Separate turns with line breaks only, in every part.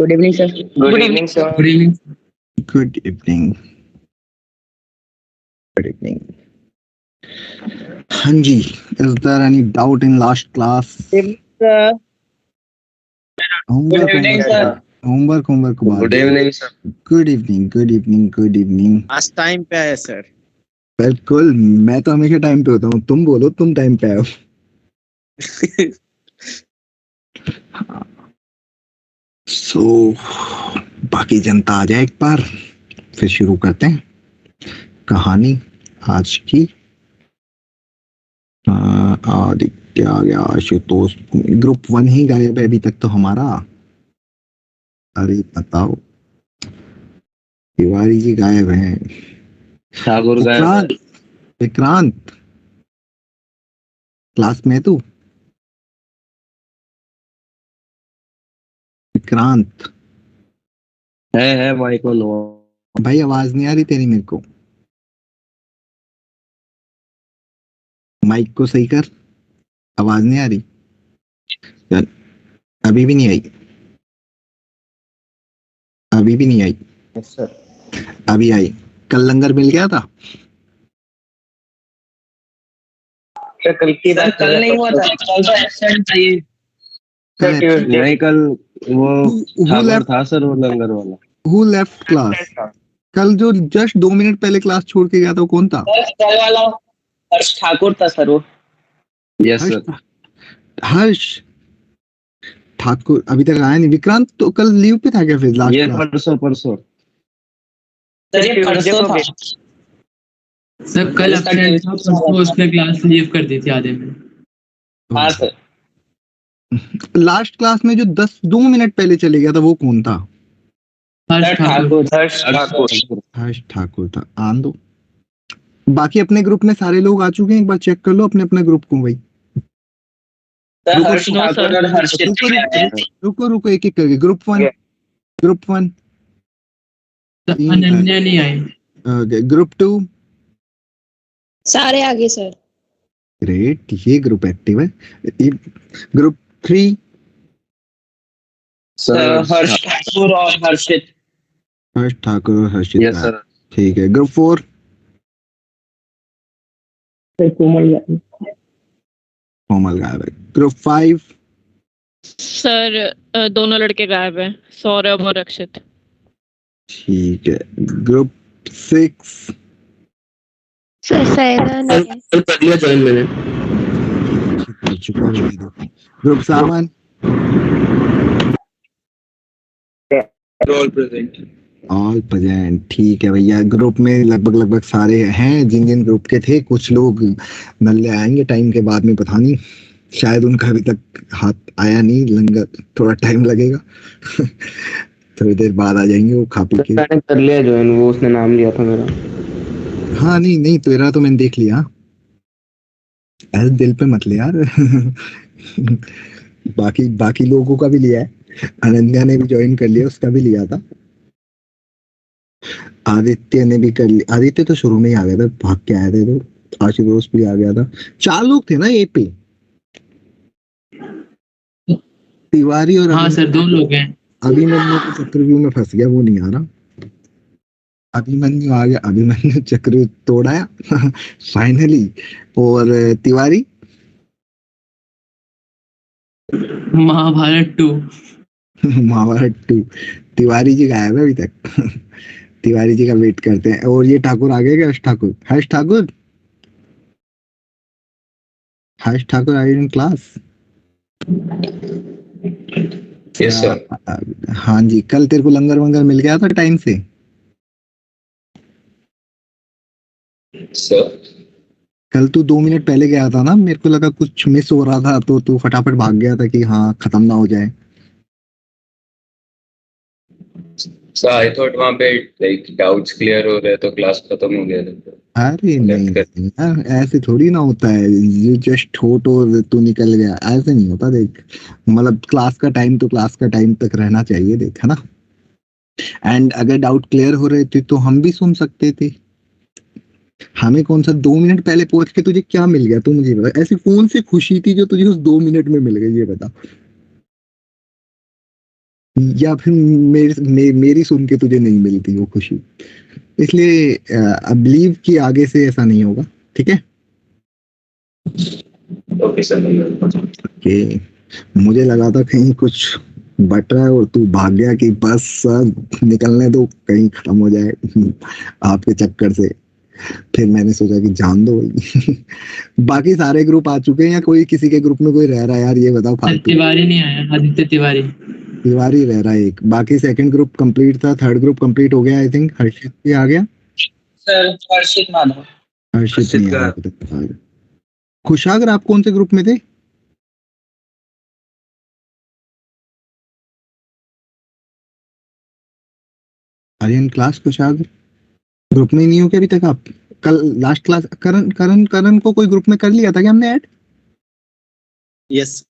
Good evening sir.
Good evening sir.
Good evening.
Good evening. Good evening. हाँ जी, is there any doubt in last class?
Sir
Homework,
evening, sir.
homework के बाद।
Good evening sir.
Good evening, good evening, good evening.
आज time पे आया sir.
बिल्कुल, मैं तो हमेशा टाइम पे होता हूँ। तुम बोलो तुम टाइम पे आओ। सो बाकी जनता आ जाए एक बार, फिर शुरू करते हैं कहानी आज की। आदित्य आ गया, आशुतोष। ग्रुप 1 ही गायब है अभी तक तो हमारा। अरे बताओ, तिवारी जी गायब हैं।
ठाकुर
विक्रांत, विक्रांत क्लास में है तू? विक्रांत
है माइक ऑन हुआ।
भाई, आवाज नहीं आ रही तेरी मेरे को। माइक को सही कर, आवाज नहीं आ रही। चल, अभी भी नहीं आई, अभी भी नहीं आई।
Yes sir.
अभी आई। कल लंगर मिल गया था?
कल की बात
कल नहीं हुआ था, कल तो एब्सेंट था ये।
नहीं, कल वो
Who
ठाकुर
left?
था सर, वो लंगर वाला।
Who left class? कल जो जस्ट 2 मिनट पहले क्लास छोड़ के गया था वो कौन था?
कल वाला हर्ष ठाकुर था सर वो।
यस
हर्ष
सर।
हर्ष ठाकुर अभी तक आया नहीं। विक्रांत तो कल लीव पे था क्या फिर लास्ट
ये
क्लास?
परसों
सर ये परसों था।
सर कल एब्सेंट था, परसों उसने क्लास लीव कर दी थी आधे में।
हाँ सर।
लास्ट क्लास में जो 2 मिनट पहले चले गया था वो कौन था?
हर्ष ठाकुर।
हर्ष ठाकुर था। आन दो। बाकी अपने ग्रुप में सारे लोग आ चुके हैं, एक बार चेक कर लो अपने अपने ग्रुप को भाई।
सर हर्ष ठाकुर और हर्षित
रुको एक एक करके। ग्रुप 1, ग्रुप 1
अनन्या नहीं आई।
ग्रुप 2
सारे आगे सर।
ग्रेट, ये ग्रुप एक्टिव है। Group 3
sir.
हर्ष ठाकुर और हर्षित।
हर्ष ठाकुर और हर्षित।
Yes sir.
ठीक है। ग्रुप 4 कोमल गायब है। ग्रुप 5
सर दोनों लड़के गायब हैं, सौरभ और रक्षित।
ठीक है। ग्रुप 6
सर सैदा नहीं है।
कल कर लिया ज्वाइन मैंने।
Group 7
all present.
All present. ठीक है भैया, ग्रुप में लगभग सारे हैं जिन जिन ग्रुप के थे। कुछ लोग नल्ले आएंगे टाइम के बाद में, पता नहीं, शायद उनका अभी तक हाथ आया नहीं। लंगर थोड़ा टाइम लगेगा। थोड़ी देर बाद आ जाएंगे वो खा पी के।
मैंने कर लिया ज्वाइन, वो उसने नाम लिया था मेरा।
हाँ नहीं तेरा तो मैंने देख लिया। ऐसे दिल पे मत ले यार। बाकी लोगों का भी लिया है। अनन्या ने भी ज्वाइन कर लिया, उसका भी लिया था। आदित्य ने भी कर लिया। आदित्य तो शुरू में ही आ गया था, भाग के आए थे। तो आशुतोष भी आ गया था। 4 लोग थे ना ए पे। तिवारी और
हाँ सर 2 लोग हैं।
अभिमन्यु तो चक्रव्यूह में फंस गया, वो नहीं आ रहा। अभिमन्यु आ गया, अभिमन्यु चक्र तोड़ाया फाइनली। और तिवारी
महाभारत 2।
महाभारत 2। तिवारी जी गायब है अभी तक। तिवारी जी का वेट करते हैं। और ये ठाकुर आ गए क्या? Harsh Thakur are in class?
Yes sir.
हाँ जी, कल तेरे को लंगर वंगर मिल गया था टाइम से?
सर
कल तू 2 मिनट पहले गया था ना, मेरे को लगा कुछ मिस हो रहा था तो तू फटाफट भाग गया था कि हाँ खत्म ना हो जाए।
सर आई थॉट वहां पे लाइक डाउट्स क्लियर हो रहे तो क्लास खत्म हो गया था।
अरे नहीं यार, ऐसे थोड़ी ना होता है। यू जस्ट थॉट और तू निकल गया, ऐसे नहीं होता। देख, मतलब क्लास का टाइम तो क्लास का टाइम तक रहना चाहिए, देख, है ना। एंड अगर डाउट क्लियर हो रहे थे तो हम भी सुन सकते थे। हमें कौन सा 2 मिनट पहले पहुंच के तुझे क्या मिल गया तू मुझे बता। ऐसी कौन सी खुशी थी जो तुझे उस 2 मिनट में मिल गई, ये बता। या फिर मेरी सुन के तुझे नहीं मिलती वो खुशी, इसलिए बिलीव कि आगे से ऐसा नहीं होगा, ठीक है।
ओके सर,
कि मुझे लगा था कहीं कुछ बट रहा है और तू भाग गया कि बस सर निकलने दो कहीं खत्म हो जाए आपके चक्कर से, फिर मैंने सोचा कि जान दो भाई। बाकी सारे ग्रुप आ चुके हैं या कोई किसी के ग्रुप में कोई रह रहा है यार, ये बताओ फालतू।
तिवारी नहीं आया, आदित्य तिवारी।
तिवारी रह रहा है एक, बाकी सेकंड ग्रुप कंप्लीट था, थर्ड ग्रुप कंप्लीट हो गया आई थिंक। हर्षित भी आ गया?
सर हर्षित माधव।
हर्षित नहीं आया अभी तक। खुशागर आप कौन से ग्रुप में थे? आर्यन क्लास खुशागर ग्रुप में ही नहीं हो क्या अभी तक आप? कल लास्ट क्लास करण करण करण को कोई ग्रुप में कर लिया था क्या हमने ऐड?
यस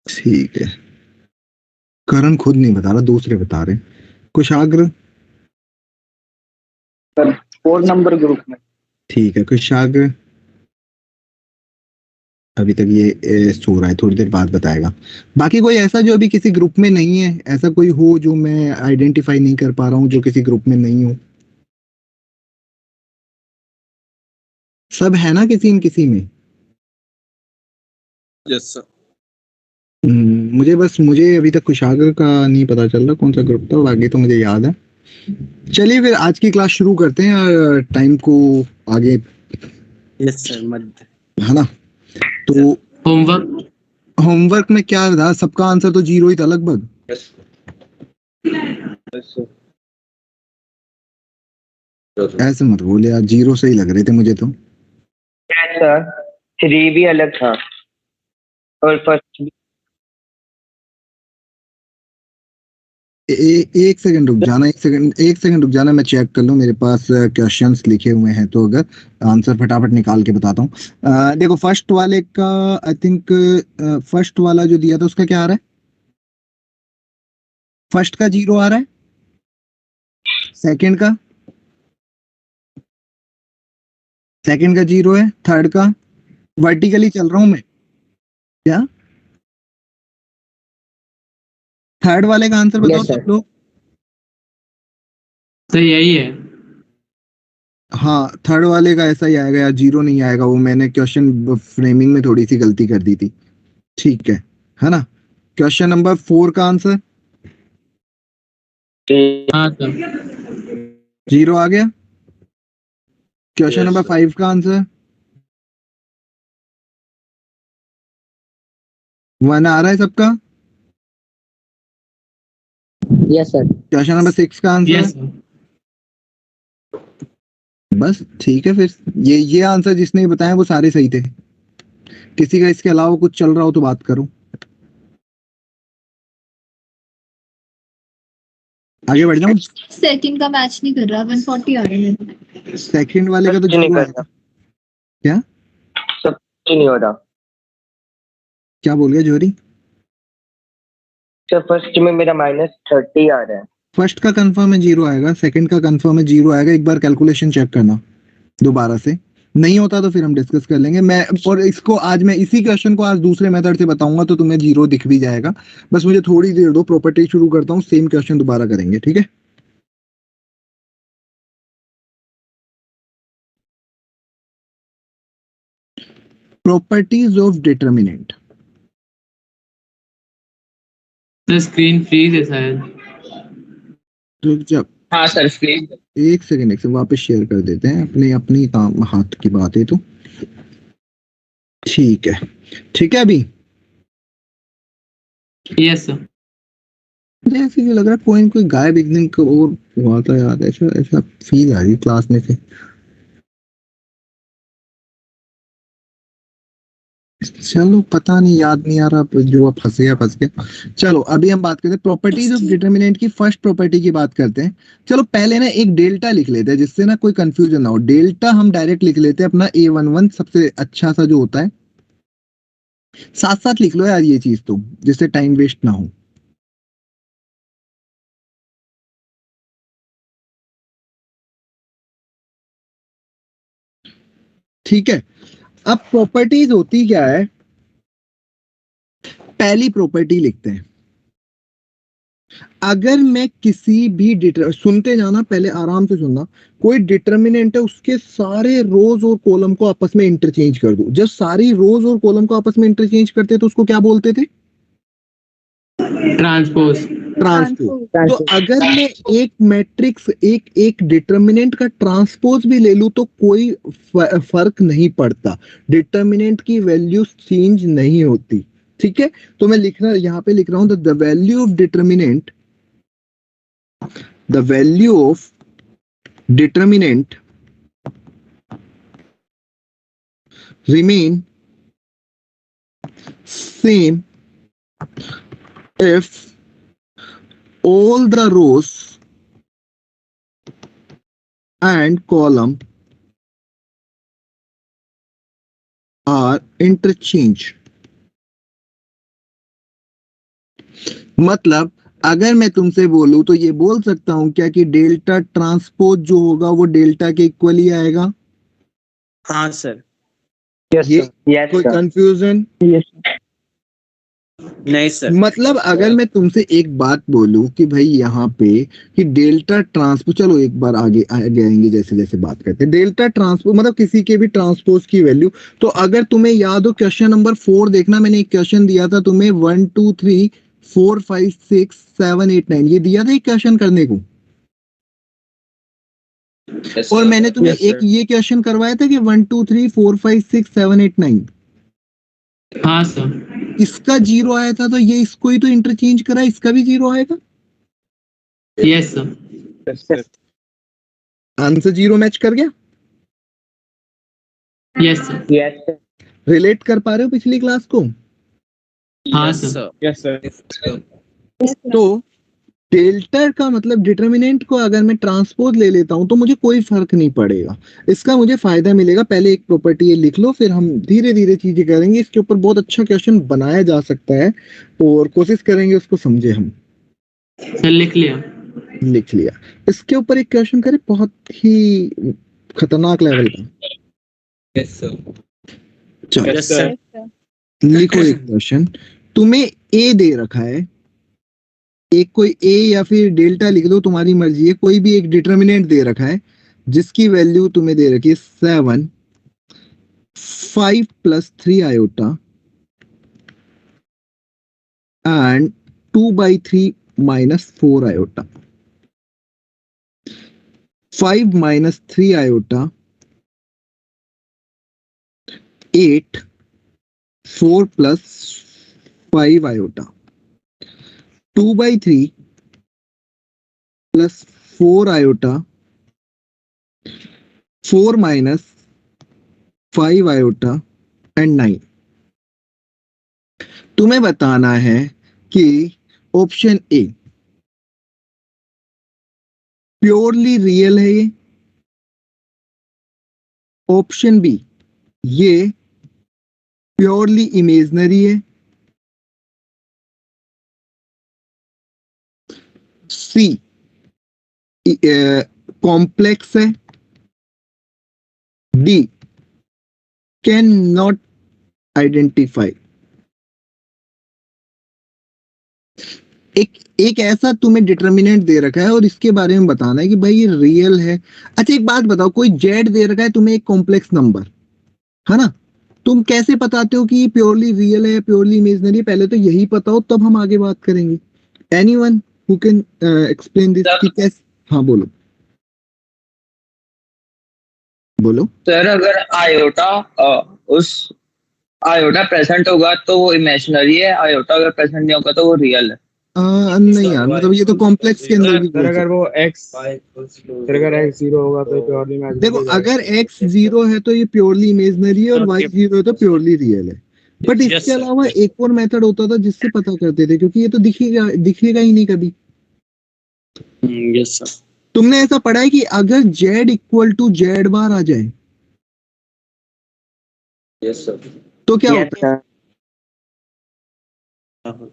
ठीक है, करण खुद नहीं बता रहा, दूसरे बता रहे। कुशाग्र
4 नंबर ग्रुप में।
ठीक है, कुशाग्र अभी तक ये सो रहा है, थोड़ी देर बाद बताएगा। बाकी कोई ऐसा जो अभी किसी ग्रुप में नहीं है, ऐसा कोई हो जो मैं आइडेंटिफाई नहीं कर पा रहा हूँ जो किसी ग्रुप में नहीं हो? सब है ना किसी न किसी में?
Yes sir.
मुझे अभी तक कुशागर का नहीं पता चल रहा कौन सा ग्रुप था, बाकी तो मुझे याद है। चलिए फिर आज की क्लास शुरू करते हैं, टाइम को आगे,
यस सर मत।
है ना। तो
होमवर्क
में क्या था, सबका आंसर तो 0 ही था लगभग। ऐसे मत बोले यार, 0 से ही लग रहे थे मुझे तो।
सर 3 भी अलग था और फर्स्ट भी।
एक सेकंड रुक जाना, एक सेकंड रुक जाना, मैं चेक कर लूं, मेरे पास क्वेश्चंस लिखे हुए हैं तो अगर आंसर फटाफट निकाल के बताता हूँ। देखो फर्स्ट वाले का आई थिंक, फर्स्ट वाला जो दिया था उसका क्या आ रहा है? फर्स्ट का 0 आ रहा है, सेकंड का 0 है, थर्ड का वर्टिकली चल रहा हूं मैं क्या? थर्ड वाले का आंसर बताओ सब लोग।
तो यही है।
हाँ थर्ड वाले का ऐसा ही आएगा यार, 0 नहीं आएगा, वो मैंने क्वेश्चन फ्रेमिंग में थोड़ी सी गलती कर दी थी, ठीक है ना। क्वेश्चन नंबर 4 का आंसर
हाँ सर।
0 आ गया। क्वेश्चन नंबर 5 का आंसर 1 आ रहा है सबका।
Yes sir.
क्वेश्चन नंबर 6 का आंसर
यस सर।
बस ठीक है फिर, ये आंसर जिसने बताया वो सारे सही थे। किसी का इसके अलावा कुछ चल रहा हो तो बात करो, आगे बढ़ जाऊं।
सेकंड का मैच नहीं कर रहा, 140 आ रहे हैं।
सेकंड वाले का तो 0 आएगा। क्या
सब नहीं हो रहा
क्या बोल गया जोरी?
सर, फर्स्ट में मेरा -30 आ रहा है।
फर्स्ट का कंफर्म है 0 आएगा, सेकंड का कंफर्म है 0 आएगा, एक बार कैलकुलेशन चेक करना दोबारा से, नहीं होता तो फिर हम डिस्कस कर लेंगे। मैं और इसको आज मैं इसी क्वेश्चन को आज दूसरे मेथड से बताऊंगा तो तुम्हें 0 दिख भी जाएगा। बस मुझे थोड़ी देर दो, प्रॉपर्टी शुरू करता हूँ, सेम क्वेश्चन दोबारा करेंगे, ठीक है। Properties of determinant.
तो स्क्रीन फ्रीज है शायद।
तो जब
हाँ सर प्लीज।
एक सेकंड वापस शेयर कर देते हैं, अपने अपनी काम हाथ की बात है तो ठीक है अभी।
Yes sir.
मुझे ऐसे क्यों लग रहा है कोई गायब एक दिन को और हुआ था याद, ऐसा ऐसा फील आ रही क्लास में से। चलो पता नहीं, याद नहीं आ रहा, जो अब फंस गया। चलो अभी हम बात करते हैं प्रॉपर्टीज ऑफ डिटर्मिनेंट की। फर्स्ट प्रॉपर्टी की बात करते हैं। चलो पहले ना एक डेल्टा लिख लेते हैं जिससे ना कोई कंफ्यूजन ना हो। डेल्टा हम डायरेक्ट लिख लेते हैं अपना A11 सबसे अच्छा सा जो होता है, साथ साथ लिख लो यार ये चीज तो, जिससे टाइम वेस्ट ना हो। ठीक है, अब प्रॉपर्टीज होती क्या है, पहली प्रॉपर्टी लिखते हैं। अगर मैं किसी भी सुनते जाना, पहले आराम से सुनना, कोई डिटर्मिनेंट है उसके सारे रोज और कॉलम को आपस में इंटरचेंज कर दो। जब सारी रोज और कॉलम को आपस में इंटरचेंज करते तो उसको क्या बोलते थे?
ट्रांसपोज।
ट्रांसपोज। तो अगर मैं एक मैट्रिक्स एक डिटर्मिनेंट का ट्रांसपोज भी ले लूं तो कोई फर्क नहीं पड़ता, डिटर्मिनेंट की वैल्यू चेंज नहीं होती। ठीक है, तो मैं यहाँ पे लिख रहा हूं the value of determinant, the value of determinant remain same if all the rows and column are interchanged। मतलब अगर मैं तुमसे बोलूं तो ये बोल सकता हूं क्या कि डेल्टा ट्रांसपोज जो होगा वो डेल्टा के इक्वल ही आएगा?
हाँ सर।
ये कोई कंफ्यूजन?
नहीं सर।
मतलब अगर मैं तुमसे एक बात बोलूं कि भाई यहाँ पे कि डेल्टा ट्रांसपोज, चलो एक बार आगे आएंगे जैसे जैसे बात करते हैं, डेल्टा ट्रांसपोज मतलब किसी के भी ट्रांसपोज की वैल्यू। तो अगर तुम्हें याद हो क्वेश्चन नंबर 4 देखना, मैंने एक क्वेश्चन दिया था तुम्हें 1 2 3 4 5 6 7 8 9, ये दिया था एक क्वेश्चन करने को।
Yes,
और
sir.
मैंने तुम्हें
Yes,
एक
sir.
ये क्वेश्चन करवाया था कि 1 2 3 4 5 6 7 8 9,
हाँ सर।
इसका 0 आया था तो ये इसको ही तो इंटरचेंज करा, इसका भी 0 आएगा।
Yes sir.
आंसर 0 मैच कर गया।
Yes sir.
Yes.
रिलेट कर पा रहे हो पिछली क्लास को?
हाँ
Yes,
सर।
sir.
तो डेल्टा का मतलब डिटर्मिनेंट को अगर मैं ट्रांसपोज ले लेता हूं तो मुझे कोई फर्क नहीं पड़ेगा, इसका मुझे फायदा मिलेगा। पहले एक प्रॉपर्टी ये लिख लो, फिर हम धीरे धीरे चीजें करेंगे। इसके ऊपर बहुत अच्छा क्वेश्चन बनाया जा सकता है और कोशिश करेंगे उसको समझे हम।
सर लिख लिया।
लिख लिया। इसके ऊपर एक क्वेश्चन करें बहुत ही खतरनाक लेवल का।
Yes, sir.
चलो
Yes, sir.
लिखो एक क्वेश्चन। तुम्हें ए दे रखा है, एक कोई ए या फिर डेल्टा लिख दो, तुम्हारी मर्जी है। कोई भी एक डिटर्मिनेंट दे रखा है जिसकी वैल्यू तुम्हें दे रखी है 7 5 + 3 iota and 2/3 - 4 iota. 5 - 3 iota 8, 4 + 5 iota, 2/3 + 4 iota, 4 - 5 iota and 9। तुम्हें बताना है कि ऑप्शन ए प्योरली रियल है ये, ऑप्शन बी ये प्योरली इमेजिनरी है, सी कॉम्प्लेक्स है, डी कैन नॉट आइडेंटिफाई। एक ऐसा तुम्हें डिटर्मिनेंट दे रखा है और इसके बारे में बताना है कि भाई ये रियल है। अच्छा एक बात बताओ, कोई जेड दे रखा है तुम्हें, एक कॉम्प्लेक्स नंबर है ना, तुम कैसे बताते हो कि ये प्योरली रियल है प्योरली इमेजिनरी है? पहले तो यही पता हो तब हम आगे बात करेंगे। Anyone who can explain this कि कैसे? हाँ बोलो बोलो।
सर अगर आयोटा उस आयोटा प्रेजेंट होगा तो वो इमेजिनरी है, आयोटा अगर प्रेजेंट नहीं होगा तो वो रियल है।
नहीं यार, मतलब ये तो कॉम्प्लेक्स के अंदर भी बोल
अगर
सकते
वो फिर अगर x 0 होगा तो प्योरली
हैं। देखो अगर x 0 है तो ये प्योरली इमेजिनरी है और y 0 है तो प्योरली रियल है। बट
Yes,
इसके
sir.
अलावा एक और मेथड होता था जिससे पता करते थे, क्योंकि ये तो दिखेगा ही नहीं कभी।
Yes, sir.
तुमने ऐसा पढ़ा है कि अगर z = z बार आ जाए
Yes, sir.
तो क्या
Yes,
होता है?
sir.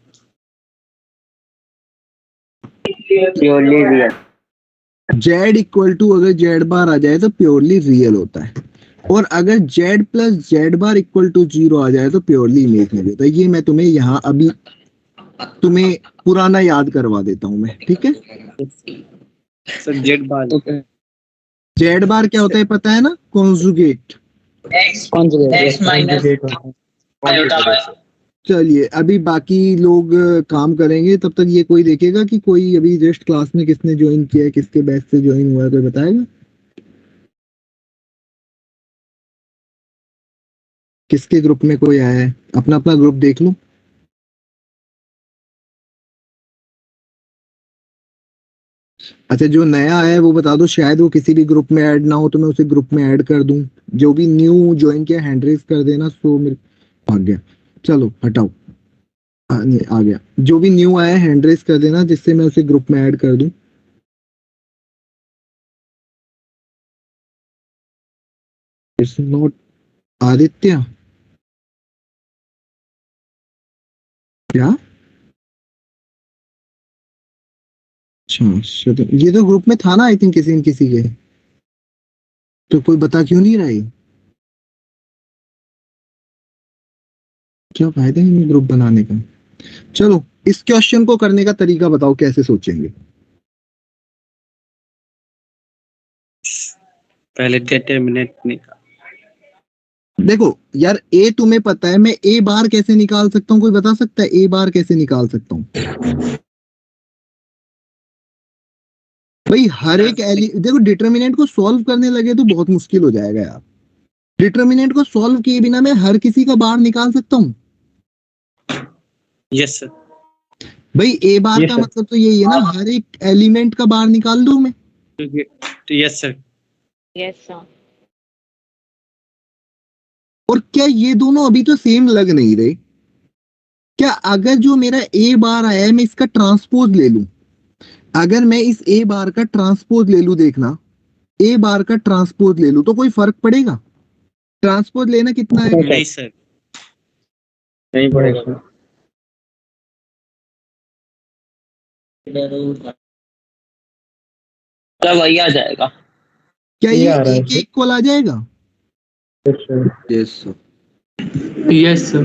Purely real.
z अगर z बार आ जाए तो प्योरली रियल होता है, और अगर z + z बार = 0 आ जाए तो प्योरली इमेजिनरी होता है। ये मैं तुम्हें यहाँ अभी तुम्हें पुराना याद करवा देता हूँ मैं, ठीक है।
सर जेड बार
ओके
जेड बार क्या होता है पता है ना, कॉन्जुगेट।
X minus iota.
चलिए अभी बाकी लोग काम करेंगे, तब तक ये कोई देखेगा कि कोई अभी जस्ट क्लास में किसने ज्वाइन किया है, किसके बैच से ज्वाइन हुआ है, कोई बताएगा किसके ग्रुप में कोई आया है, अपना अपना ग्रुप देख लो। अच्छा जो नया आया है वो बता दो, शायद वो किसी भी ग्रुप में ऐड ना हो तो मैं उसे ग्रुप में ऐड कर दूं। जो भी न्यू ज्वाइन किया हैंड रेज कर देना। सो मेरे भाग गया, चलो हटाओ। नहीं आ गया। जो भी न्यू आया हैंड रेज कर देना जिससे मैं उसे ग्रुप में ऐड कर दूं। इट्स नॉट आदित्य क्या? अच्छा ये तो ग्रुप में था ना आई थिंक किसी न किसी के, तो कोई बता क्यों नहीं रहा है? क्या फायदा है इन ग्रुप बनाने का। चलो इस क्वेश्चन को करने का तरीका बताओ कैसे सोचेंगे।
पहले डिटरमिनेंट निकाल।
देखो यार ए तुम्हें पता है, मैं ए बार कैसे निकाल सकता हूँ, कोई बता सकता है ए बार कैसे निकाल सकता हूँ? भाई हर एक देखो डिटर्मिनेंट को सॉल्व करने लगे तो बहुत मुश्किल हो जाएगा यार। डिटर्मिनेंट को सॉल्व किए बिना मैं हर किसी का बार निकाल सकता हूँ?
Yes sir.
भाई ए बार का मतलब तो यही है ना, हर एक एलिमेंट का बार निकाल दूं मैं।
Yes sir.
Yes sir.
और क्या ये दोनों अभी तो सेम लग नहीं रहे? क्या अगर जो मेरा ए बार आया है मैं इसका ट्रांसपोज ले लूं, अगर मैं इस ए बार का ट्रांसपोज ले लूं, देखना ए बार का ट्रांसपोज ले लूं तो कोई फर्क पड़ेगा? ट्रांसपोज लेना कितना है?
नहीं सर, नहीं पड़ेगा।
मतलब वही आ जाएगा।
क्या ये एक इक्वल आ जाएगा?
Yes
yes sir.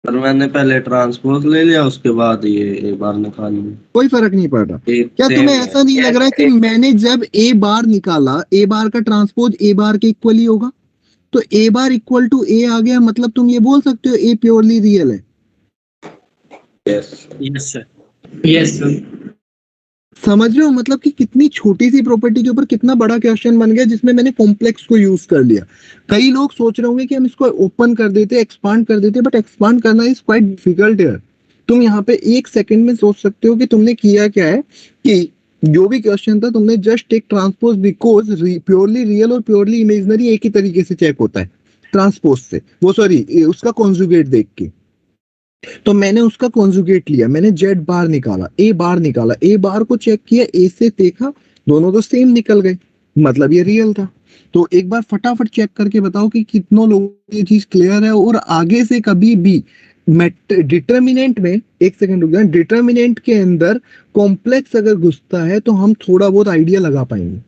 सर मैंने पहले ट्रांसपोज ले लिया, उसके बाद ये एक बार निकाल लिया।
कोई फर्क नहीं पड़ रहा। क्या तुम्हें ऐसा नहीं लग रहा कि मैंने जब ए बार निकाला, ए बार का ट्रांसपोज ए बार के इक्वल ही होगा, तो ए बार इक्वल टू ए आ गया, मतलब तुम ये बोल सकते हो ए प्योरली रियल है।
Yes
sir.
Yes sir.
समझ रहे हो मतलब कि कितनी छोटी सी प्रॉपर्टी के ऊपर कितना बड़ा क्वेश्चन बन गया जिसमें मैंने कॉम्प्लेक्स को यूज कर लिया। कई लोग सोच रहे होंगे कि हम इसको ओपन कर देते, एक्सपांड कर देते, बट एक्सपांड करना इज क्वाइट डिफिकल्ट है। तुम यहाँ पे एक सेकंड में सोच सकते हो कि तुमने किया क्या है, कि जो भी क्वेश्चन था तुमने जस्ट एक ट्रांसपोज, बिकॉज प्योरली रियल और प्योरली इमेजिनरी एक ही तरीके से चेक होता है ट्रांसपोज से, वो सॉरी उसका कॉन्जुगेट देख के। तो मैंने उसका कॉन्जुगेट लिया, मैंने जेड बार निकाला, ए बार निकाला, ए बार को चेक किया, ए से देखा दोनों तो सेम निकल गए, मतलब ये रियल था। तो एक बार फटाफट चेक करके बताओ कि कितनों लोगों को ये चीज क्लियर है, और आगे से कभी भी डिटर्मिनेंट में, एक सेकंड रुक जाए, डिटर्मिनेंट के अंदर कॉम्प्लेक्स अगर घुसता है तो हम थोड़ा बहुत आइडिया लगा पाएंगे।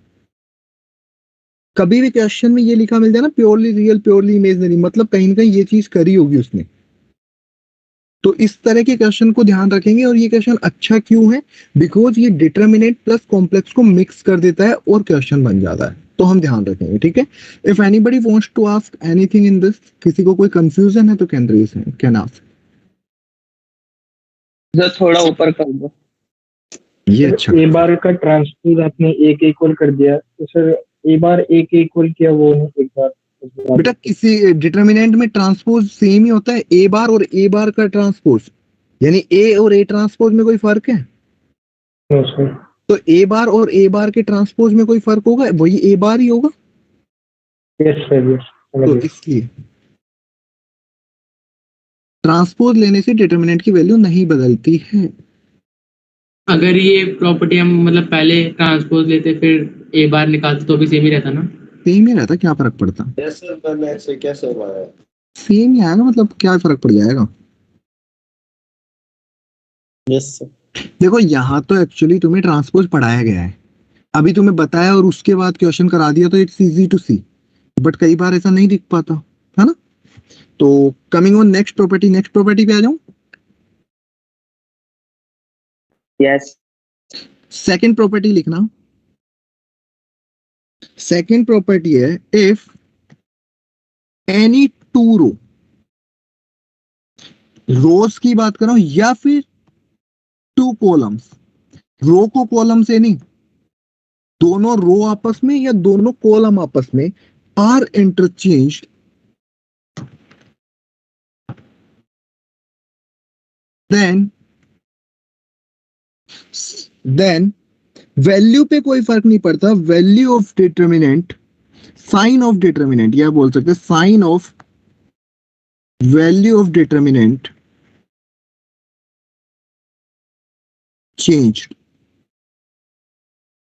कभी भी क्वेश्चन में ये लिखा मिल जाए ना प्योरली रियल प्योरली इमेजिनरी, मतलब कहीं ना कहीं ये चीज करी होगी उसने। तो इस तरह के क्वेश्चन को ध्यान रखेंगे। और ये क्वेश्चन अच्छा क्यों है, बिकॉज ये डिटर्मिनेंट प्लस कॉम्प्लेक्स को मिक्स कर देता है और क्वेश्चन बन जाता है, तो हम ध्यान रखेंगे, ठीक है। If anybody wants to ask anything in this, किसी को कोई कंफ्यूजन है तो कैन आस्क।
सर थोड़ा ऊपर कर दो।
ये अच्छा,
ए बार का ट्रांसपोज आपने एक इक्वल कर दिया, तो सर ए बार एक इक्वल किया वो एक बार
बेटा किसी डिटर्मिनेंट में ट्रांसपोज सेम ही होता है, ए बार और ए बार का ट्रांसपोज, यानी ए और ए ट्रांसपोज में कोई फर्क है?
No sir.
तो ए बार और ए बार के ट्रांसपोज में कोई फर्क होगा? वही ए बार ही होगा।
Yes sir, yes.
तो इसलिए ट्रांसपोज लेने से डिटर्मिनेंट की वैल्यू नहीं बदलती है।
अगर ये प्रॉपर्टी हम मतलब पहले ट्रांसपोज लेते फिर ए बार निकालते तो भी सेम ही रहता ना?
सेम ही रहता, क्या फर्क पड़ता?
यस सर, मैंने ऐसे कैसे हुआ है?
सेम ही आएगा, मतलब क्या फर्क पड़ जाएगा?
Yes sir.
देखो यहाँ तो एक्चुअली तुम्हें ट्रांसपोज पढ़ाया गया है, अभी तुम्हें बताया और उसके बाद क्वेश्चन करा दिया, तो it's easy to see, but कई बार ऐसा नहीं दिख पाता है ना। तो coming on next property, next property पे आ जाऊं।
यस
सेकंड प्रॉपर्टी लिखना। सेकंड प्रॉपर्टी है इफ एनी टू रोज की बात कर रहा हूं या फिर टू कॉलम्स, रो को कॉलम से नहीं, दोनों रो आपस में या दोनों कॉलम आपस में आर इंटरचेंज, देन वैल्यू पे कोई फर्क नहीं पड़ता, value of determinant, sign of determinant, यह बोल सकते sign of value of determinant change.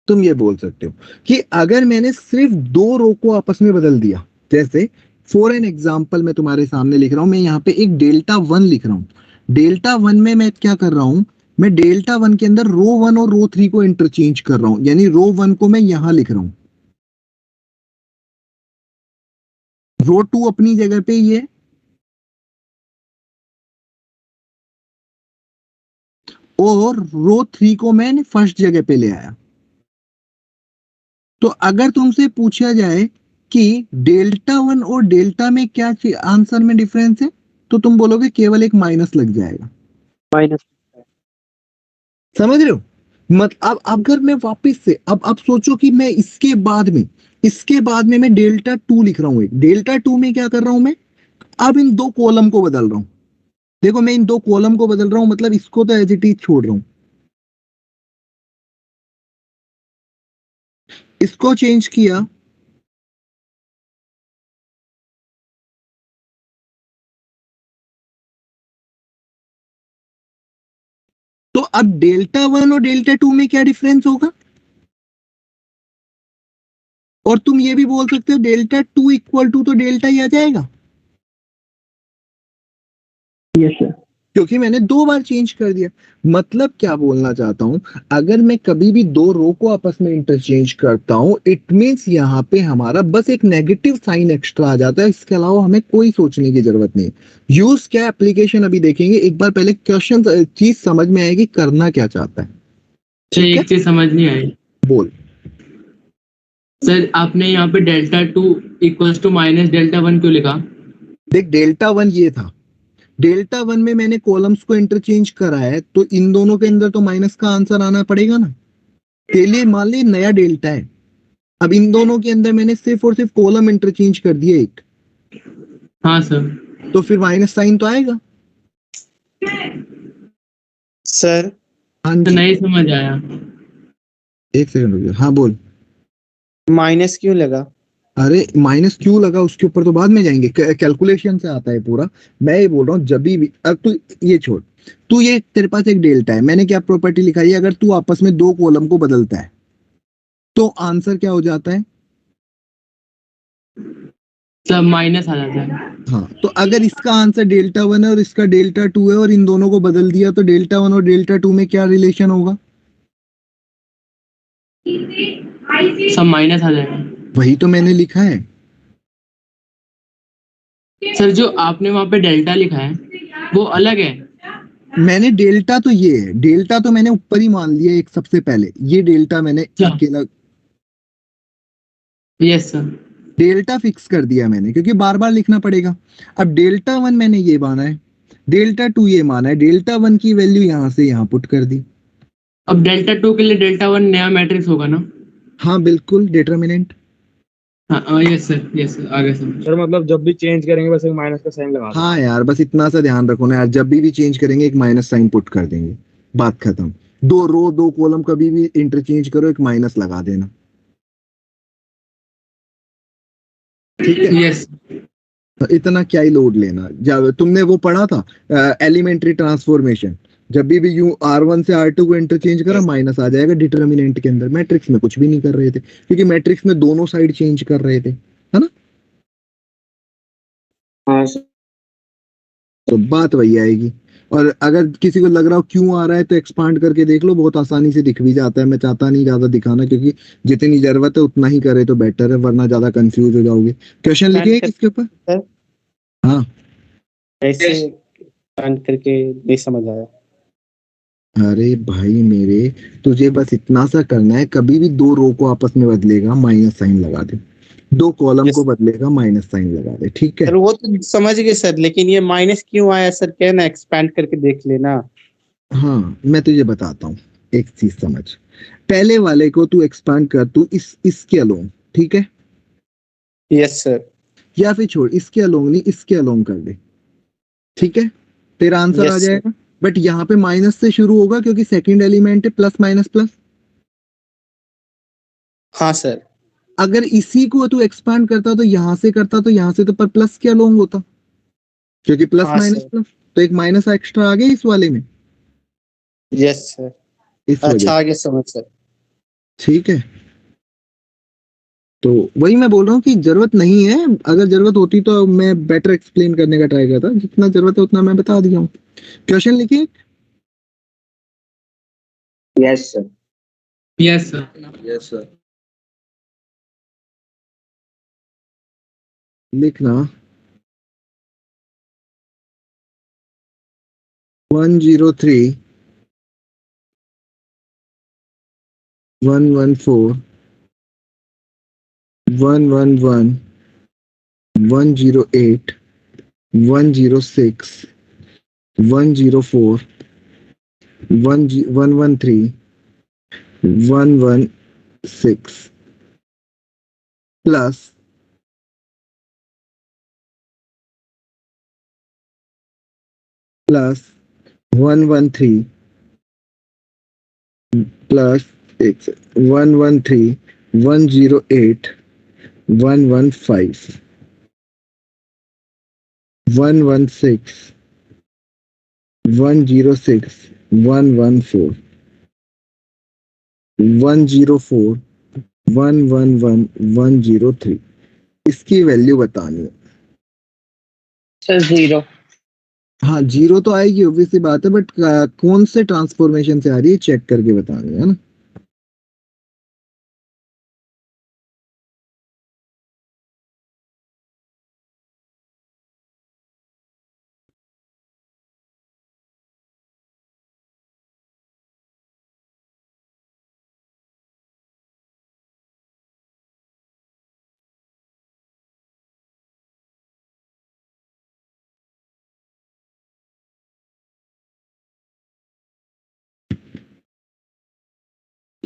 तुम ये बोल सकते हो कि अगर मैंने सिर्फ दो रो को आपस में बदल दिया, जैसे फॉर एन एग्जांपल मैं तुम्हारे सामने लिख रहा हूं, मैं यहाँ पे एक डेल्टा 1 लिख रहा हूं। डेल्टा 1 में मैं क्या कर रहा हूं, मैं डेल्टा 1 के अंदर रो 1 और रो 3 को इंटरचेंज कर रहा हूं, यानी रो 1 को मैं यहां लिख रहा हूं, रो 2 अपनी जगह पे ये, और रो 3 को मैंने फर्स्ट जगह पे ले आया। तो अगर तुमसे पूछा जाए कि डेल्टा 1 और डेल्टा में क्या आंसर में डिफरेंस है, तो तुम बोलोगे केवल एक माइनस लग जाएगा।
माइनस
समझ रहे हो? मत अब अगर मैं वापस से अब सोचो कि मैं इसके बाद में मैं डेल्टा 2 लिख रहा हूं। डेल्टा 2 में क्या कर रहा हूं मैं, अब इन दो कॉलम को बदल रहा हूं। देखो मैं इन दो कॉलम को बदल रहा हूं, मतलब इसको तो एज इट इज छोड़ रहा हूं, इसको चेंज किया, तो अब डेल्टा 1 और डेल्टा 2 में क्या डिफरेंस होगा, और तुम ये भी बोल सकते हो डेल्टा 2 इक्वल टू तो डेल्टा ही आ जाएगा,
यस सर।
क्योंकि मैंने दो बार चेंज कर दिया। मतलब क्या बोलना चाहता हूं, अगर मैं कभी भी दो रो को आपस में इंटरचेंज करता हूं, इट मींस यहां पे हमारा बस एक नेगेटिव साइन एक्स्ट्रा आ जाता है, इसके अलावा हमें कोई सोचने की जरूरत नहीं। यूज क्या एप्लीकेशन अभी देखेंगे, एक बार पहले क्वेश्चन चीज समझ में आएगी करना क्या चाहता है। ठीक है,
एक चीज समझ नहीं आई
बोल।
सर, आपने यहाँ पे delta 2 equals to minus delta 1 क्यों लिखा?
देख डेल्टा 1 ये था, डेल्टा 1 में मैंने कॉलम्स को इंटरचेंज करा है, तो इन दोनों के अंदर तो माइनस का आंसर आना पड़ेगा ना। के लिए मान ली नया डेल्टा है, अब इन दोनों के अंदर मैंने सिर्फ और सिर्फ कॉलम इंटरचेंज कर दिए एक,
हाँ सर।
तो फिर माइनस साइन तो आएगा।
सर
हाँ
तो
जी,
नहीं समझ आया।
एक सेकंड रुकिए, हाँ बोल।
माइनस क्यों लगा?
अरे माइनस क्यों लगा उसके ऊपर तो बाद में जाएंगे, कैलकुलेशन से आता है पूरा। मैं ये बोल रहा हूँ जब भी, अब तू ये छोड़, तू ये तेरे पास एक डेल्टा है, मैंने क्या प्रॉपर्टी लिखाई है, अगर तू आपस में दो कॉलम को बदलता है तो आंसर क्या हो जाता है,
सब माइनस आ जाता है।
हाँ। तो अगर इसका आंसर डेल्टा 1 है और इसका डेल्टा 2 है और इन दोनों को बदल दिया, तो डेल्टा 1 और डेल्टा 2 में क्या रिलेशन होगा,
सब माइनस आ जाएगा।
वही तो मैंने लिखा है।
सर, जो आपने वहाँ पे डेल्टा लिखा है वो अलग है।
मैंने डेल्टा तो ये है, डेल्टा तो मैंने ऊपर ही मान लिया एक, सबसे पहले ये डेल्टा मैंने
अच्छा।
अकेला
यस सर।
डेल्टा फिक्स कर दिया मैंने, क्योंकि बार बार लिखना पड़ेगा। अब डेल्टा 1 मैंने ये माना है, डेल्टा 2 ये माना है, डेल्टा 1 की वैल्यू यहां से यहां पुट कर दी।
अब डेल्टा 2 के लिए डेल्टा 1 नया मैट्रिक्स होगा ना?
हाँ बिल्कुल, डिटर्मिनेंट।
हाँ यस सर, आगे सर।
सर मतलब जब भी चेंज करेंगे बस एक माइनस का साइन लगा दो।
हाँ यार, बस इतना सा ध्यान रखो ना यार, जब भी चेंज करेंगे एक माइनस साइन पुट कर देंगे, बात खत्म। दो रो दो कॉलम कभी भी इंटरचेंज करो, एक माइनस लगा देना, ठीक है।
यस।
तो इतना क्या ही लोड लेना। जब तुमने वो पढ़ा था एलिमेंट्री ट्रांसफॉर्मेशन, जब भी यू R1 से R2 को इंटरचेंज करा माइनस आ जाएगा डिटर्मिनेंट के अंदर। मैट्रिक्स में कुछ भी नहीं कर रहे थे, क्योंकि मैट्रिक्स में दोनों साइड चेंज कर रहे थे, है ना।
हाँ सर।
तो बात वही आएगी। और अगर किसी को लग रहा हो क्यों आ रहा है, तो एक्सपांड करके देख लो, बहुत आसानी से दिख भी जाता है। मैं चाहता नहीं ज्यादा दिखाना, क्योंकि जितनी जरूरत है उतना ही करे तो बेटर है, वरना ज्यादा कंफ्यूज हो जाओगे। क्वेश्चन लिखे किसके ऊपर?
सर
हाँ
ऐसे एक्सपांड करके नहीं समझ आया।
अरे भाई मेरे, तुझे बस इतना सा करना है, कभी भी दो रो को आपस में बदलेगा माइनस साइन लगा दे, दो कॉलम
Yes.
को बदलेगा माइनस साइन लगा दे, ठीक है।
सर वो तो समझ गए सर, लेकिन ये माइनस क्यों आया सर, क्या है ना, एक्सपैंड करके देख लेना।
हाँ मैं तुझे बताता हूँ, एक चीज समझ, पहले वाले को तू एक्सपांड कर, तू इसके अलोंग, ठीक है,
यस सर।
या फिर छोड़, इसके अलोंग नहीं, इसके अलोंग कर दे, ठीक है, तेरा आंसर
Yes,
आ
sir.
जाएगा। बट यहाँ पे माइनस से शुरू होगा क्योंकि सेकंड एलिमेंट है, प्लस माइनस प्लस।
हाँ सर।
अगर इसी को तू एक्सपांड करता तो यहाँ से करता, तो यहाँ से तो पर प्लस के अलोंग होता, क्योंकि प्लस
हाँ
माइनस
सर।
प्लस, तो एक माइनस एक्स्ट्रा आ गया इस वाले में,
यस सर।
इस वजह
अच्छा
से,
आगे समझ सर।
ठीक है। तो वही मैं बोल रहा हूँ कि जरूरत नहीं है, अगर जरूरत होती तो मैं बेटर एक्सप्लेन करने का ट्राई करता, जितना जरूरत है उतना मैं बता दिया हूँ। क्वेश्चन लिखिए।
Yes sir.
Yes sir.
Yes sir.
लिखना 103 114 111 108 106 104 113 116 प्लस प्लस 113 प्लस 113 108 115 116 106 114 104 111 103, इसकी वैल्यू बतानी है।
सर 0।
हाँ जीरो तो आएगी, ऑब्वियस सी बात है, बट कौन से ट्रांसफॉर्मेशन से आ रही है चेक करके बतानी है ना।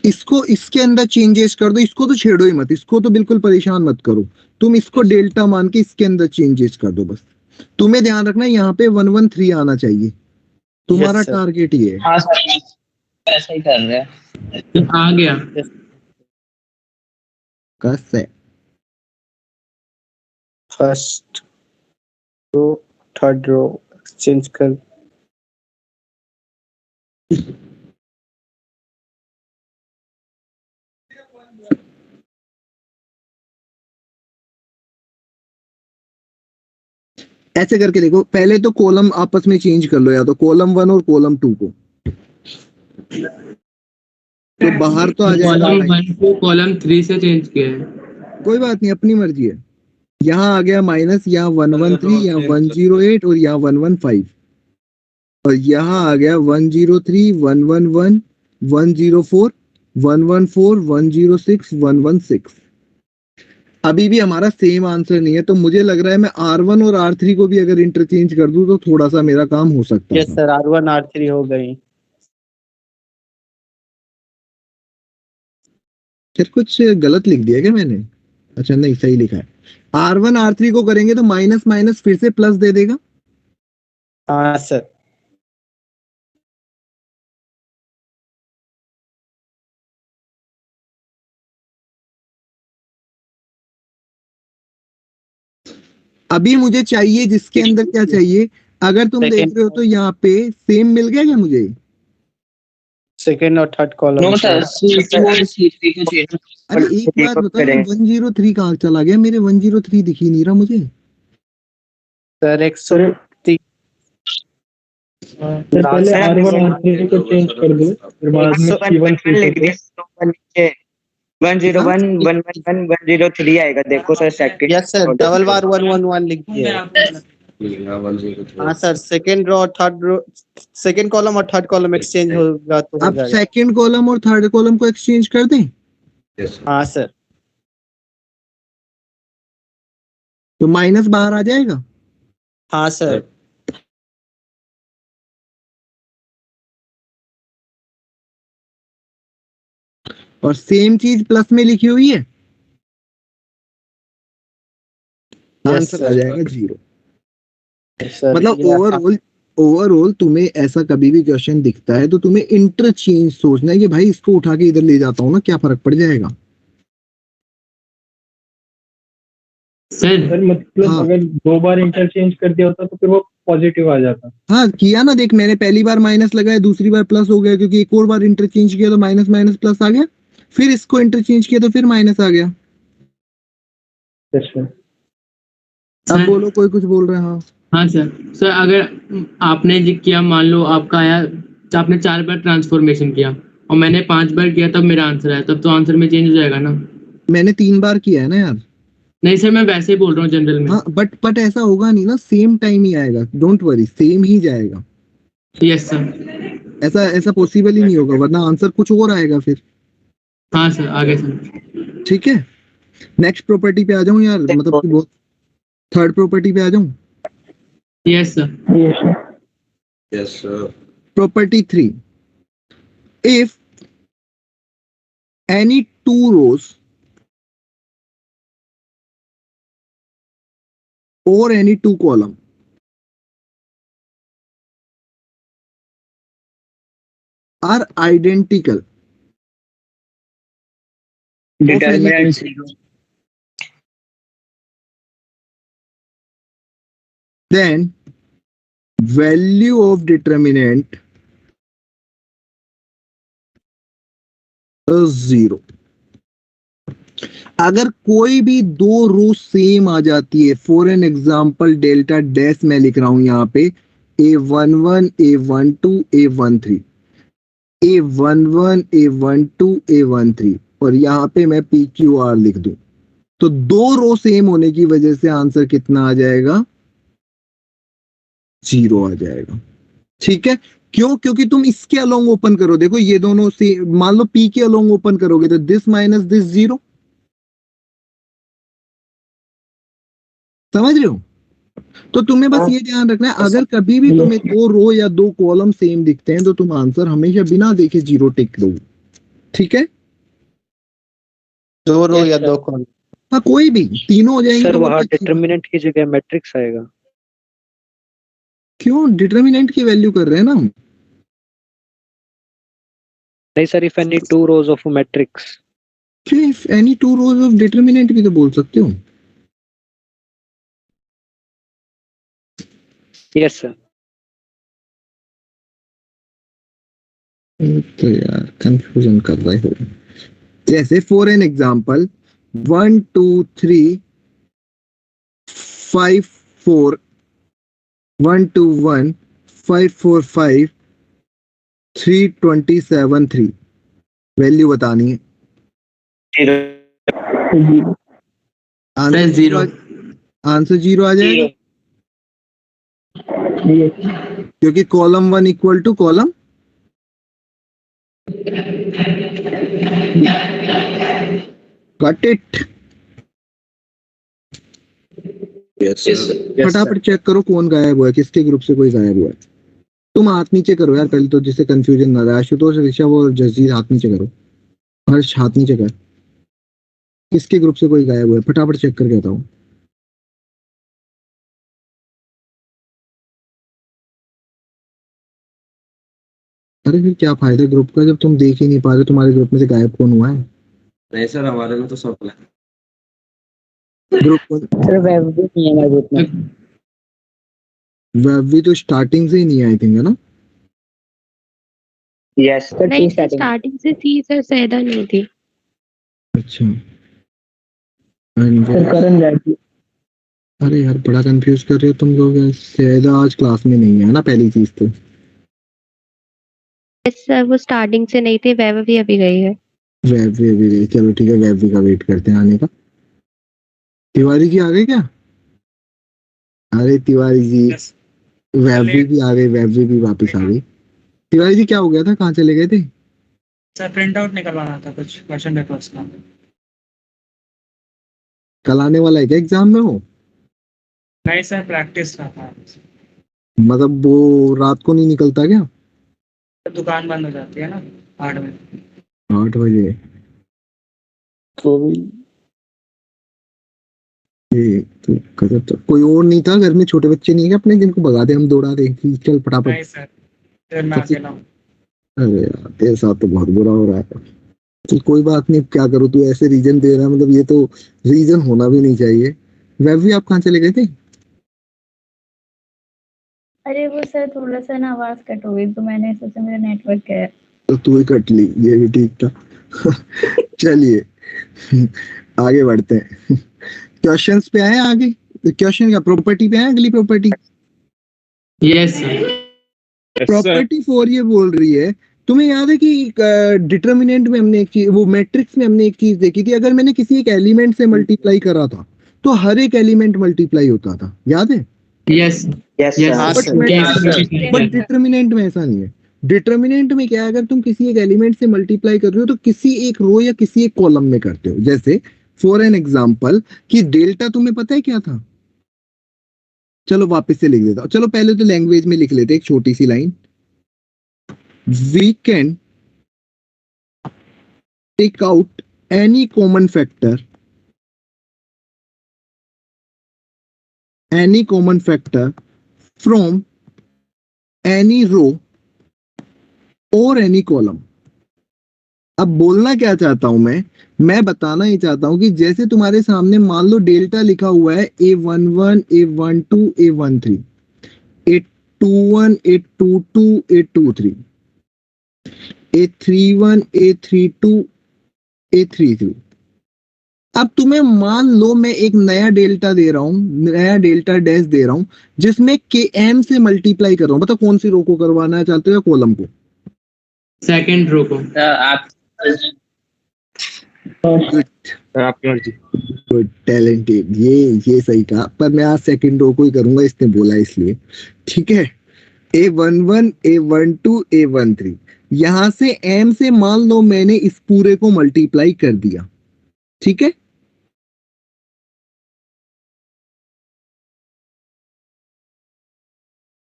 इसको इसके अंदर चेंजेस कर दो, इसको तो छेड़ो ही मत, इसको तो बिल्कुल परेशान मत करो, तुम इसको डेल्टा मान के इसके अंदर चेंजेस कर दो बस। तुम्हें ध्यान रखना यहाँ पे 113 आना चाहिए, तुम्हारा
Yes, sir.
टारगेट ये है।
हाँ सर ऐसा ही कर रहे हैं।
आ गया।
कस है।
First row third row exchange कर।
ऐसे करके देखो, पहले तो कॉलम आपस में चेंज कर लो, या तो कॉलम 1 और कॉलम 2 को, तो बाहर तो आ जाएगा।
कॉलम 1 को कॉलम 3 से चेंज किया है।
कोई बात नहीं, अपनी मर्जी है। यहाँ आ गया माइनस, यहाँ 113, यहाँ 108 और यहाँ 115, और यहाँ आ गया 103 111 104 114 106 116। अभी भी हमारा सेम आंसर नहीं है, तो मुझे लग रहा है मैं R1 और R3 को भी अगर इंटरचेंज कर दूं तो थोड़ा सा मेरा काम हो सकता
यस
है।
सर, R1 R3 हो गई।
फिर कुछ गलत लिख दिया क्या मैंने? अच्छा नहीं, सही लिखा है। R1 R3 को करेंगे तो माइनस माइनस फिर से प्लस दे देगा।
हाँ सर।
अभी मुझे चाहिए जिसके अंदर क्या चाहिए, अगर तुम देख रहे हो तो यहाँ पे सेम मिल गया क्या मुझे?
सेकेंड और third column.
No sir C2 और C3 को चेंज।
अरे एक बात बताओ, 103 कहाँ चला गया? मेरे 103 दिख ही नहीं रहा मुझे।
सर 130।
सर पहले R1 R3 को चेंज कर दो, फिर बाद में C1 C2
101 111 103 आएगा, देखो sir second.
Yes sir, double बार 111 लिख दिया।
हाँ 103
हाँ सर, सेकंड रो और थर्ड रो, सेकंड कॉलम और थर्ड कॉलम एक्सचेंज होगा तो हो
अब
जाएगा।
सेकंड कॉलम और थर्ड कॉलम को एक्सचेंज कर दें
Yes, sir.
हाँ सर।
तो माइनस बाहर आ जाएगा।
हाँ सर।
और सेम चीज प्लस में लिखी हुई है,
Yes,
आंसर आ
sir.
जाएगा 0।
सर
मतलब
ये
ओवरऑल तुम्हें ऐसा कभी भी क्वेश्चन दिखता है तो तुम्हें इंटरचेंज सोचना है कि भाई इसको उठा के इधर ले जाता हूँ ना, क्या फर्क पड़ जाएगा।
सर
सर मतलब
हाँ।
अगर 2 बार इंटरचेंज कर दिया होता तो फिर वो पॉजिटिव आ जाता।
हाँ किया ना, देख मैंने पहली बार माइनस लगाया, दूसरी बार प्लस हो गया, क्योंकि एक और बार इंटरचेंज किया तो माइनस माइनस प्लस आ गया, फिर इसको इंटरचेंज किया तो फिर माइनस आ गया।
Yes sir.
अब
सर
बोलो, कोई कुछ बोल रहा है? हाँ
हाँ सर अगर आपने जो किया, मान लो आपका आया, तो आपने 4 बार ट्रांसफॉर्मेशन किया और मैंने 5 बार किया, तब मेरा आंसर आया, तब तो आंसर में चेंज हो जाएगा ना।
मैंने 3 बार किया है ना यार।
नहीं सर, मैं वैसे ही बोल रहा हूँ जनरल में।
हाँ बट ऐसा होगा नहीं ना, सेम टाइम ही आएगा, डोंट वरी, सेम ही जाएगा।
Yes sir.
ऐसा पॉसिबल ही नहीं होगा, वरना आंसर कुछ और आएगा फिर।
हाँ सर, आगे सर।
ठीक है, नेक्स्ट प्रॉपर्टी पे आ जाऊं यार, मतलब कि बहुत, थर्ड प्रॉपर्टी पे आ जाऊं।
Yes sir.
Yes sir.
Yes, sir.
Property 3, if any two rows or any two column are identical of any,
Determinant 0.
then value of determinant is 0। अगर कोई भी दो रो सेम आ जाती है, for an example delta dash मैं लिख रहा हूं यहाँ पे A11 A12 A13, A11 A12 A13, और यहाँ पे मैं PQR लिख दूं, तो दो रो सेम होने की वजह से आंसर कितना आ जाएगा? 0 आ जाएगा। ठीक है, क्यों? क्योंकि तुम इसके अलोंग ओपन करो, देखो ये दोनों से, मान लो P के अलोंग ओपन करोगे तो दिस माइनस दिस 0, समझ रहे हो? तो तुम्हें बस ये ध्यान रखना है, अगर कभी भी तुम्हें दो रो या दो कॉलम सेम दिखते हैं तो तुम आंसर हमेशा बिना देखे 0 टिक दो। ठीक है,
2 रो या 2 कॉलम।
हाँ कोई भी, तीनों हो जाएंगे
सर
तो वो
वहाँ
भी अच्छी बात।
डिटर्मिनेंट की जगह मैट्रिक्स आएगा।
क्यों डिटर्मिनेंट की वैल्यू कर रहे हैं ना हम?
नहीं sir, if any two rose of matrix.
Any two rose of determinant भी तो बोल सकते हो।
Yes sir.
तो यार कंफ्यूजन कर रहे हो। जैसे फॉर एन एग्जांपल 1 2 3 5 4 1 2 1 5 4 5 3 27 3, वैल्यू बतानी है। आंसर
0।
आंसर 0 आ जाएगा, क्योंकि column 1 equal to column got it.
Yes, sir.
फटाफट चेक करो कौन गायब हुआ है, किसके ग्रुप से कोई गायब हुआ है। तुम हाथ नीचे करो यार पहले तो, जिससे कंफ्यूजन ना रहे। आशुतोष, ऋषभ और जसजीत हाथ नीचे करो। हर्ष हाथ नीचे कर। किसके ग्रुप से कोई गायब हुआ है, फटाफट चेक करके बताओ। अरे फिर क्या फायदा ग्रुप का जब तुम देख ही नहीं पा रहे तुम्हारे ग्रुप में से गायब कौन हुआ है।
नहीं सर, हमारे में तो सब है।
ग्रुप
सर वैव भी नहीं है मेरे ग्रुप में।
वैवी तो स्टार्टिंग से ही नहीं, आई थिंक, है ना?
यस सर,
नहीं स्टार्टिंग से थी सर, सैदा नहीं थी।
अच्छा, अरे यार बड़ा कंफ्यूज कर रहे हो तुम लोग। सैदा आज क्लास में नहीं है ना, पहली चीज तो।
सर वो स्टार्टिंग से नहीं थे, वैव भी अभी गई है।
वैवी अभी गई, चलो ठीक है, वैवी का वेट करते हैं आने का। तिवारी जी आ गए क्या? अरे तिवारी जी, वैभवी भी आ गई, वैभवी भी वापस आ गई। तिवारी जी क्या हो गया था, कहाँ चले गए थे?
सर प्रिंट आउट निकलवाना था कुछ क्वेश्चन पेपर्स का।
कल आने वाला है क्या एग्जाम में हो?
नहीं सर, प्रैक्टिस रहा था।
मतलब वो रात को नहीं निकलता क्या?
दुकान बंद हो जाती है ना 8 बजे।
8 बजे?
तो भी
ये तो गजब। तो कोई और नहीं था घर में, छोटे बच्चे नहीं है क्या अपने, जिनको भगा दे, हम दौड़ा दे कि चल फटाफट?
नहीं सर, फिर मैं अकेला हूँ।
अरे यार, ऐसा तो बहुत बुरा हो रहा है। तो कोई बात नहीं, अब क्या करो, तू ऐसे रीजन दे रहा है, मतलब ये तो रीजन होना भी नहीं चाहिए। वैभवी आप कहाँ चले गए थे?
अरे वो सर थोड़ा सा ना आवाज कट हो गई तो मैंने सोचा मेरा नेटवर्क है।
तो तू ही कट ली, ये भी ठीक था। चलिए आगे बढ़ते हैं। क्वेश्चंस पे आए आगे? क्वेश्चन का प्रॉपर्टी पे आए, अगली प्रॉपर्टी।
Yes sir.
प्रॉपर्टी 4 ये बोल रही है, तुम्हें याद है कि डिटर्मिनेंट में हमने एक चीज, वो मैट्रिक्स में हमने एक चीज देखी थी, अगर मैंने किसी एक एलिमेंट से मल्टीप्लाई करा था तो हर एक एलिमेंट मल्टीप्लाई होता था, याद है?
यस
हाँ
यस
सर।
बट डिटर्मिनेंट में ऐसा नहीं है। डिटर्मिनेंट में क्या है, अगर तुम किसी एक एलिमेंट से मल्टीप्लाई कर रहे हो तो किसी एक रो या किसी एक कॉलम में करते हो। जैसे फॉर एन एग्जांपल कि डेल्टा तुम्हें पता है क्या था? चलो वापस से लिख देता हूं, चलो पहले तो लैंग्वेज में लिख लेते एक छोटी सी line. We can take out any common factor, from any row और एनी कॉलम। अब बोलना क्या चाहता हूं मैं बताना ही चाहता हूं कि जैसे तुम्हारे सामने मान लो डेल्टा लिखा हुआ है A11 A12 A13 A21 A22 A23 A31 A32 A33। अब तुम्हें मान लो मैं एक नया डेल्टा दे रहा हूं, नया डेल्टा डैश दे रहा हूं, जिसमें KM से मल्टीप्लाई कर रहा हूं। बताओ कौन सी रो को करवाना चाहते हो या कॉलम को?
सेकंड रो को।
आप
आपकी मर्जी।
गुड, टैलेंटेड, ये सही कहा, पर मैं आज सेकंड रो को ही करूंगा, इसने बोला इसलिए। ठीक है, A11 A12 A13, यहां से M से मान लो मैंने इस पूरे को मल्टीप्लाई कर दिया, ठीक है?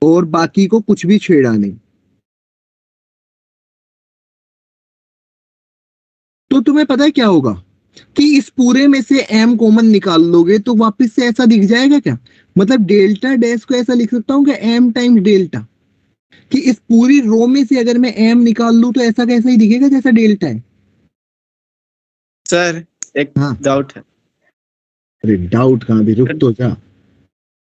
और बाकी को कुछ भी छेड़ा नहीं, तो तुम्हें पता है क्या होगा कि इस पूरे में से M कॉमन निकाल लोगे तो वापस से ऐसा दिख जाएगा क्या? मतलब डेल्टा डैश को ऐसा लिख सकता हूं कि M टाइम्स डेल्टा, कि इस पूरी रो में से अगर मैं M निकाल लूं तो ऐसा कैसा ही दिखेगा जैसा डेल्टा है।
सर एक
हाँ।
डाउट है।
अरे डाउट कहाँ भी, रुक तो जा,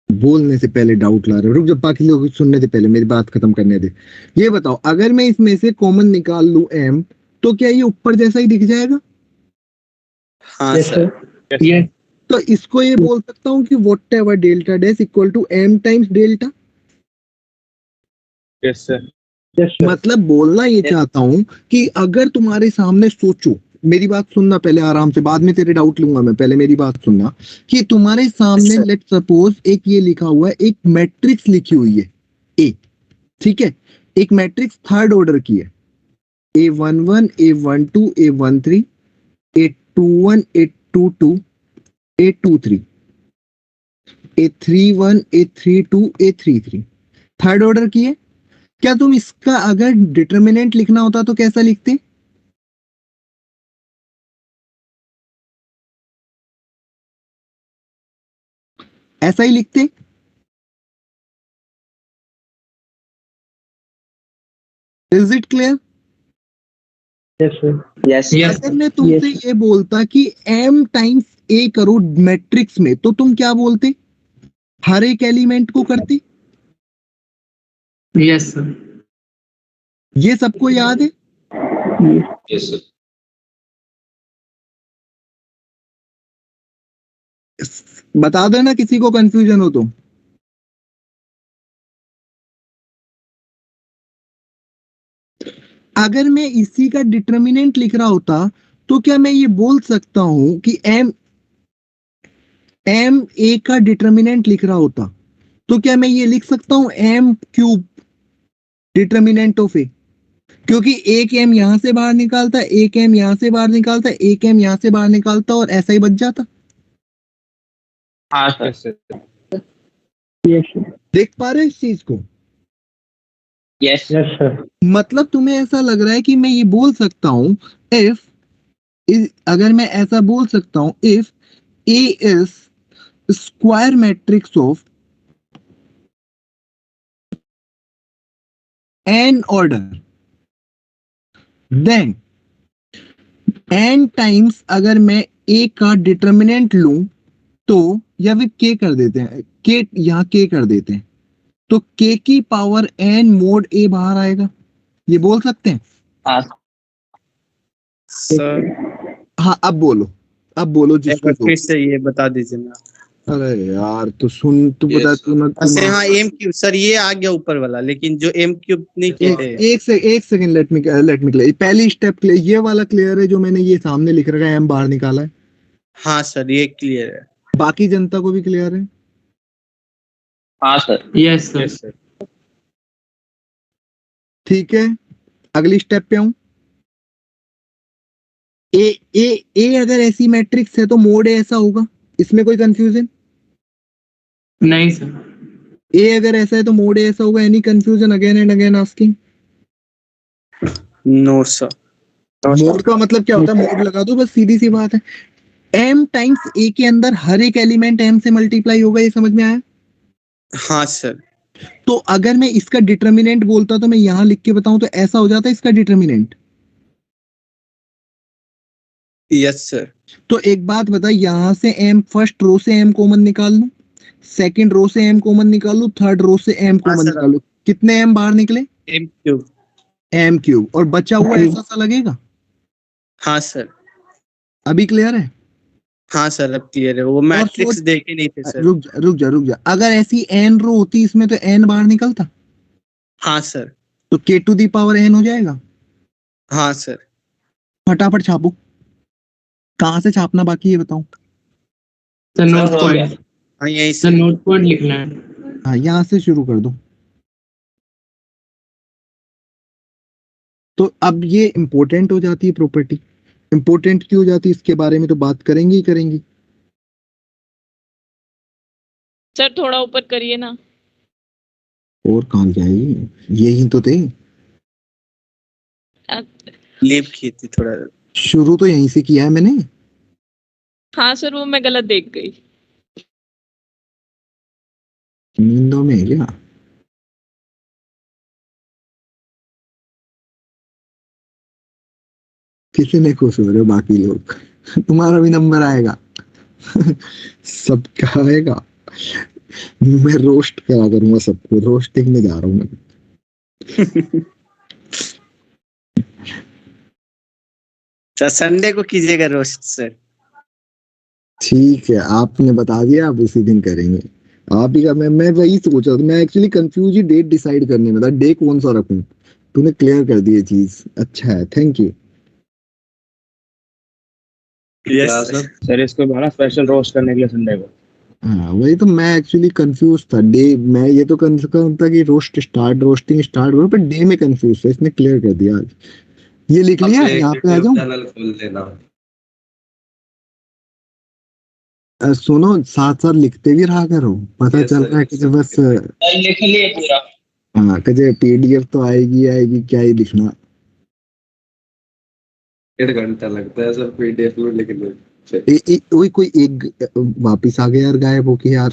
बोलने से पहले डाउट ला रहे हो, रुक जा, बाकी लोग सुनने से पहले मेरी बात खत्म करने दे। ये बताओ, अगर मैं इसमें से कॉमन निकाल लूं M, तो क्या ये ऊपर जैसा ही दिख जाएगा?
हाँ
यस
सर।
सर।
यस
तो इसको ये बोल सकता हूँ कि whatever delta dash equal to M times delta.
Yes sir. Yes sir.
मतलब बोलना ये चाहता हूँ कि अगर तुम्हारे सामने, सोचो, मेरी बात सुनना पहले आराम से, बाद में तेरे डाउट लूंगा मैं, पहले मेरी बात सुनना, कि तुम्हारे सामने लेट सपोज एक ये लिखा हुआ है, एक मैट्रिक्स लिखी हुई है ए, ठीक है? एक मैट्रिक्स थर्ड ऑर्डर की है, A11 A12 A13 A21 A22 A23 A31 A32 A33, third order की है। क्या तुम इसका अगर डिटर्मिनेंट लिखना होता तो कैसा लिखते? ऐसा ही लिखते? Is it clear?
Yes sir.
Yes
अगर मैं तुमसे ये बोलता कि M टाइम्स A करो मैट्रिक्स में, तो तुम क्या बोलते? हर एक एलिमेंट को करते?
Yes sir.
ये सबको याद है?
Yes sir.
बता देना किसी को कंफ्यूजन हो तो। अगर मैं इसी का डिटर्मिनेंट लिख रहा होता तो क्या मैं ये बोल सकता हूं कि M A का डिटर्मिनेंट लिख रहा होता तो क्या मैं ये लिख सकता हूं m क्यूब डिटर्मिनेंट ऑफ ए, क्योंकि एक m यहां से बाहर निकालता है, एक m यहां से बाहर निकालता है, एक m यहां से बाहर निकालता और ऐसा ही बच जाता।
हाँ सर।
यस
देख पा रहे हो इस चीज को?
Yes
sir.
मतलब तुम्हें ऐसा लग रहा है कि मैं ये बोल सकता हूं अगर मैं ऐसा बोल सकता हूं if A is square matrix of n order, then n times अगर मैं A का डिटर्मिनेंट लूं तो, या फिर k कर देते हैं, k यहां k कर देते हैं, तो k की पावर n मोड A बाहर आएगा, ये बोल सकते हैं?
हाँ
सर
हाँ अब बोलो, अब बोलो
एक
जिसको
बार
तो।
फिर से ये बता दीजिए ना।
अरे यार तो सुन, तू बता, तू ना
अच्छा हाँ एम क्यूब सर, ये आ गया ऊपर वाला, लेकिन जो एम क्यूब नहीं किए थे।
एक सेकंड लेट मी क्लियर। पहली स्टेप क्लियर, ये वाला क्लियर है जो मैंने ये सामने लिख रखा है, एम बाहर निकाला है?
हाँ सर ये क्लियर है।
बाकी जनता को भी क्लियर है?
हाँ सर।
Yes sir.
ठीक है, अगली स्टेप पे आऊं। ए अगर ऐसी मैट्रिक्स है तो मोड ए ऐसा होगा, इसमें कोई कंफ्यूजन
नहीं सर।
ए अगर ऐसा है तो मोड ए ऐसा होगा, any confusion again and again asking?
No sir.
Mode का मतलब क्या होता है? मोड लगा दो बस, सीधी सी बात है। m टाइम्स a के अंदर हर एक एलिमेंट m से मल्टीप्लाई होगा, ये समझ में आया?
हाँ सर।
तो अगर मैं इसका डिटर्मिनेंट बोलता तो मैं यहां लिख के बताऊं तो ऐसा हो जाता है इसका डिटर्मिनेंट।
Yes sir.
तो एक बात बता, यहां से m, फर्स्ट रो से m कॉमन निकाल लूं, सेकंड रो से m कॉमन निकाल लूं, थर्ड रो से m कॉमन
सर।
निकाल लूं, कितने m बाहर निकले?
M cube.
m क्यूब, और बचा हुआ ऐसा सा लगेगा।
हाँ सर।
अभी क्लियर है?
हाँ सर अब क्लियर है, वो मैट्रिक्स देखे नहीं थे सर।
रुक जा, अगर ऐसी n रो होती इसमें तो n बाहर निकलता,
हाँ सर।
तो k to the power n हो जाएगा।
हाँ सर।
फटाफट छापो, कहां से छापना बाकी ये बताओ।
सर नोट
हो गया।
पॉइंट,
हाँ यही
सर
सर।
नोट पॉइंट लिखना है।
हाँ यहाँ से शुरू कर दो। तो अब ये इंपॉर्टेंट हो जाती है प्रॉपर्टी। इंपॉर्टेंट क्यों हो जाती है इसके बारे में तो बात करेंगे ही करेंगे।
सर थोड़ा ऊपर करिए ना।
और कहाँ जाएगी, यही तो थे,
लीव की थी थोड़ा।
शुरू तो यहीं से किया है मैंने।
हाँ सर वो मैं गलत देख गई।
नींदों में है क्या? किसी ने खुश हो रहे हो बाकी लोग तुम्हारा भी नंबर आएगा सबका आएगा। मैं रोस्ट करा करूंगा सबको, रोस्टिंग में जा रहा हूँ मैं।
सर संडे को कीजिएगा रोस्ट सर।
ठीक है, आपने बता दिया, आप उसी दिन करेंगे। आप ही का मैं वही सोच रहा था, मैं एक्चुअली कंफ्यूज ही डेट डिसाइड करने में था, डे कौन सा रखूं। तूने क्लियर कर दी ये चीज, अच्छा है, थैंक यू।
यस
सर इसको बना स्पेशल रोस्ट करने के लिए संडे को।
हाँ वही तो, मैं एक्चुअली कंफ्यूज था डे, मैं ये तो कंफर्म था कि रोस्टिंग स्टार्ट हो, पर डे में कंफ्यूज था, इसने क्लियर कर दिया आज। ये लिख लिया, यहाँ पे आ जाऊं?
चैनल खोल देना।
सुनो, साथ साथ लिखते भी रहा करो, पता चल रहा है कि बस
लिख लिए पूरा।
हाँ कहे पीडीएफ तो आएगी आएगी, क्या ही लिखना।
1.5 घंटा लगता है सर पीडीएफ में लिखने।
वही कोई एक वापिस आ गया यार, गायब हो के यार,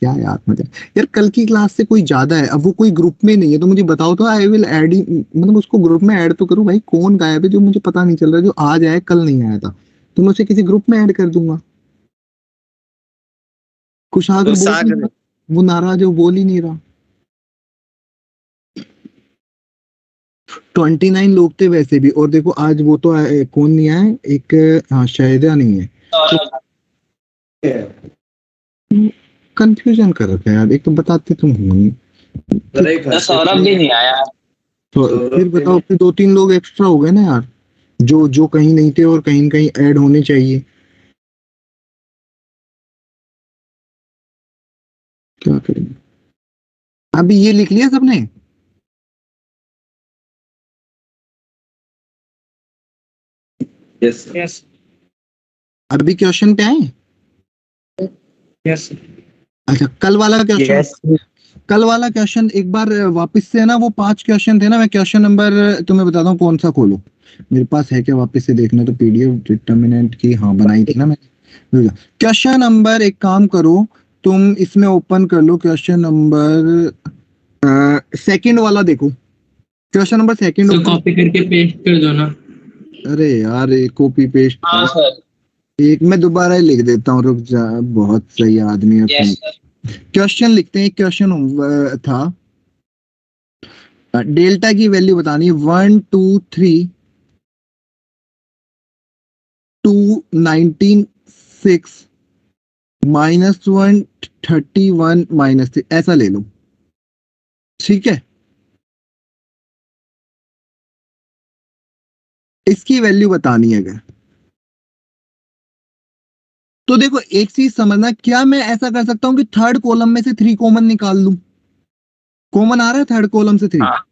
क्या यार मजा यार। कल की क्लास से कोई ज्यादा है, अब वो कोई ग्रुप में नहीं है तो मुझे बताओ तो, आई विल ऐड, मतलब उसको ग्रुप में ऐड तो करूं भाई। कौन गायब है जो मुझे पता नहीं चल रहा, जो आज आया कल नहीं आया था, तो मैं उसे किसी ग्रुप में ऐड कर दूंगा। कुछ आगे बोल, वो नाराज हो, बोल ही नहीं रहा। 29 लोग थे वैसे भी, और देखो आज वो तो कौन नहीं आया, एक हाँ शायदा नहीं है, कंफ्यूजन कर रखा है यार। एक तो बताते तुम हो नहीं,
सौरभ भी नहीं आया।
तो फिर बताओ, फिर 2-3 लोग एक्स्ट्रा हो गए ना यार, जो कहीं नहीं थे और कहीं कहीं ऐड होने चाहिए। क्या करेंगे? अभी ये लिख लिया सबने?
यस
यस
अभी क्वेश्चन पे आए?
यस
अच्छा, कल वाला क्वेश्चन, कल वाला क्वेश्चन एक बार वापस से ना, वो 5 क्वेश्चन थे ना, मैं क्वेश्चन नंबर तुम्हें बताता हूँ कौन सा खोलो, मेरे पास है क्या वापस से देखना तो, पीडीएफ डिटर्मिनेंट की हाँ बनाई थी ना मैंने। क्वेश्चन नंबर, एक काम करो तुम इसमें ओपन कर लो क्वेश्चन नंबर सेकंड वाला देखो, क्वेश्चन नंबर सेकंड।
तो कॉपी करके पेस्ट कर दो ना।
अरे यार कॉपी पेस्ट,
हाँ सर।
एक मैं दोबारा ही लिख देता हूँ, रुक जा, बहुत सही आदमी है
यस
तुम।
सर।
क्वेश्चन लिखते हैं, क्वेश्चन था डेल्टा की वैल्यू बतानी है 1 2 3 2 19 6 -1 31 -3, ऐसा ले लो, ठीक है। इसकी वैल्यू बतानी है अगर, तो देखो एक चीज समझना, क्या मैं ऐसा कर सकता हूं कि थर्ड कॉलम में से 3 कॉमन निकाल लूं? कॉमन आ रहा है थर्ड कॉलम से 3।
हाँ।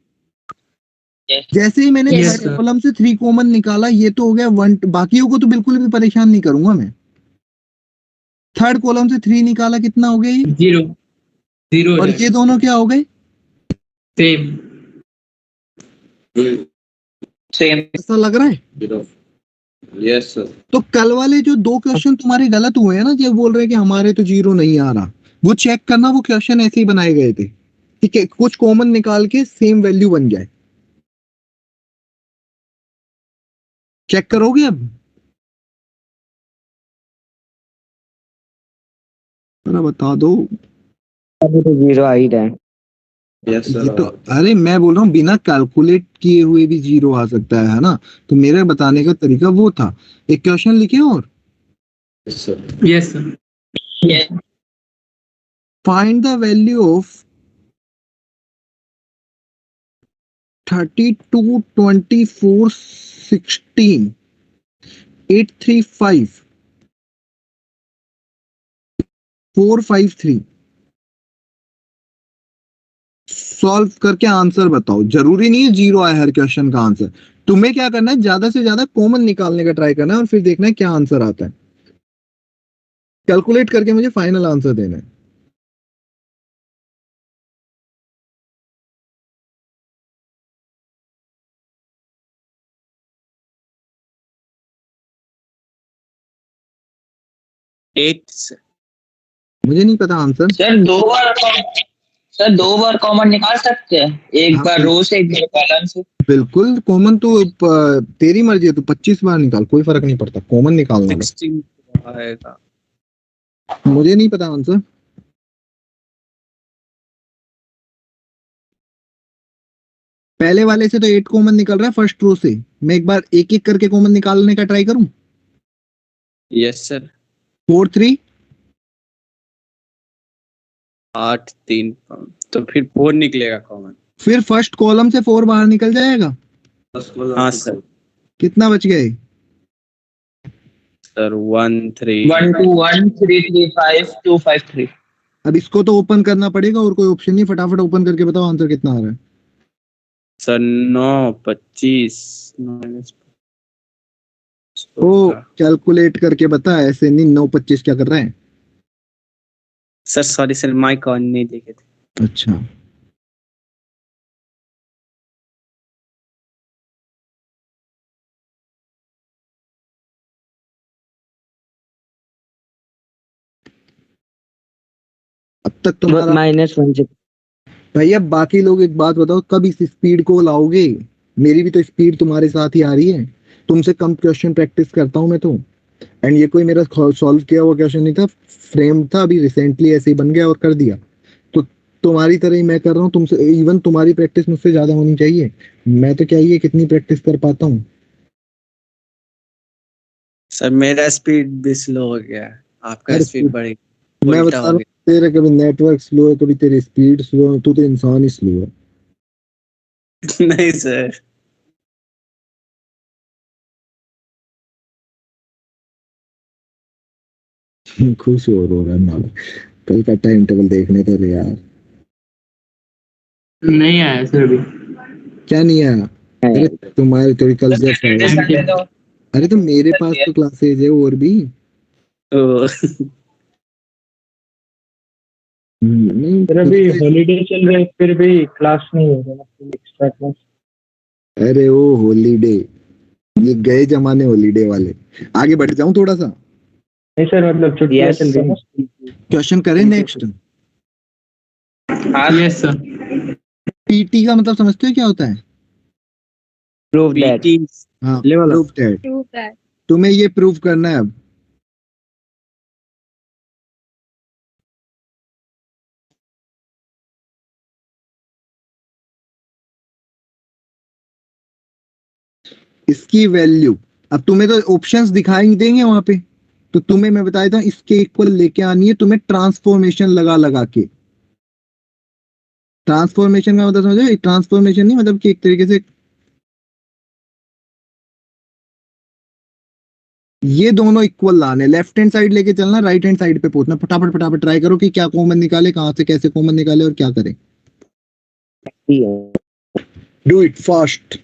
यस
जैसे ही मैंने
Yes,
थर्ड
sir.
कॉलम से 3 कॉमन निकाला, ये तो हो गया 1, बाकियों को तो बिल्कुल भी परेशान नहीं करूंगा मैं। थर्ड कॉलम से 3 निकाला, कितना हो गया ये?
0 0 हो
और
जाएगा।
ये दोनों क्या हो गए?
सेम।
सेम।
ऐसा लग रहा है?
Yes sir.
तो कल वाले जो 2 क्वेश्चन तुम्हारे गलत हुए हैं ना, जो बोल रहे हैं कि हमारे तो 0 नहीं आ रहा, वो चेक करना, वो क्वेश्चन ऐसे ही बनाए गए थे, ठीक है, कुछ कॉमन निकाल के सेम वैल्यू बन जाए। चेक करोगे अब? जरा बता दो।
अभी तो 0 आ ही रहा है।
यस
ये तो,
सर।
अरे मैं बोल रहा हूँ बिना कैलकुलेट किए हुए भी 0 आ सकता है ना, तो मेरे बताने का तरीका वो था। एक क्वेश्चन लिखे और
yes sir.
Yes sir.
Yes
find the value of 32 24 16 835 453। Solve करके आंसर बताओ, जरूरी नहीं है 0 आए हर क्वेश्चन का आंसर, तुम्हें क्या करना है, ज्यादा से ज्यादा कॉमन निकालने का ट्राई करना है और फिर देखना है क्या आंसर आता है, कैलकुलेट करके मुझे फाइनल आंसर देना है। मुझे नहीं पता आंसर।
सर, 2 बार सर 2 बार कॉमन निकाल सकते हैं, एक
हाँ,
बार रो से एक बार कॉलम से।
बिल्कुल कॉमन तो तेरी मर्जी है, तू 25 बार निकाल, कोई फर्क नहीं पड़ता, कॉमन निकालना बस।
16 आएगा।
मुझे नहीं पता आंसर। पहले वाले से तो 8 कॉमन निकल रहा है फर्स्ट रो से, मैं एक बार एक एक करके कॉमन निकालने का ट्राई करूं।
Yes sir.
4 3
8 3, तो फिर 4 निकलेगा कॉमन।
फिर फर्स्ट कॉलम से 4 बाहर निकल जाएगा।
हाँ सर।
कितना बच गए?
सर 1 3
1 2 1 3 3 5 2 5 3।
अब इसको तो ओपन करना पड़ेगा, और कोई ऑप्शन नहीं, फटाफट ओपन करके बताओ आंसर कितना आ रहा है।
सर 9 25
ओ, कैलकुलेट करके बता, ऐसे नहीं 9 25 क्या कर रहा है?
Sir sorry sir, mike on नहीं देखे थे।
अच्छा, अब तक तुम्हारा
-1 से
भैया, बाकी लोग एक बात बताओ, कब इस स्पीड को लाओगे? मेरी भी तो स्पीड तुम्हारे साथ ही आ रही है, तुमसे कम क्वेश्चन प्रैक्टिस करता हूं मैं तो, एंड ये कोई मेरा सॉल्व किया हुआ क्वेश्चन नहीं था, फ्रेम था, अभी रिसेंटली ऐसे ही बन गया और कर दिया, तो तुम्हारी तरह ही मैं कर रहा हूँ, तुमसे इवन तुम्हारी प्रैक्टिस मुझसे ज्यादा होनी चाहिए, मैं तो क्या ये कितनी प्रैक्टिस कर पाता हूँ।
सर मेरा स्पीड भी स्लो हो गया है, आपका
अरे
स्पीड बढ़ेगा,
मैं
उल्टा
बता
हो
रहा हूँ, तेरा कभी नेटवर्क स्लो है, कभी तेरी स्पीड स्लो है, तू तो इंसान ही स्लो है।
गया। नहीं सर।
खुश हो रहा है ना, कल का टाइम टेबल देखने तो रे यार।
नहीं आया सर अभी।
क्या नहीं आया? अरे तुम्हारे थोड़ी कल जस्ट आया।
Presentation दे दो।
अरे तो मेरे पास तो क्लासेज है और भी। नहीं
सर अभी हॉलीडे चल रहे फिर भी क्लास नहीं हो रहा, एक्स्ट्रा क्लास।
अरे वो हॉलीडे, ये गए जमाने हॉलीडे वाले। आगे बढ़ जाऊं थोड़ा सा?
नहीं सर, मतलब छुट्टियां चल रही है ना।
क्वेश्चन करें नेक्स्ट।
Yes sir.
पीटी का मतलब समझते हो क्या होता है?
Prove that.
हाँ,
ले वाला।
Proof that.
Prove that.
तुम्हें ये प्रूफ करना है अब। इसकी वैल्यू, अब तुम्हें तो ऑप्शंस दिखाई देंगे वहां पे, तो तुम्हें मैं बता देता हूं इसके इक्वल लेके आनी है तुम्हें ट्रांसफॉर्मेशन लगा लगा के। ट्रांसफॉर्मेशन का मतलब समझो, ट्रांसफॉर्मेशन नहीं मतलब कि एक तरीके से ये दोनों इक्वल लाने, लेफ्ट हैंड साइड लेके चलना, राइट हैंड साइड पे पहुंचना। फटाफट फटाफट ट्राई करो कि क्या कॉमन निकाले, कहां से कैसे कॉमन निकाले और क्या करें। Do it fast.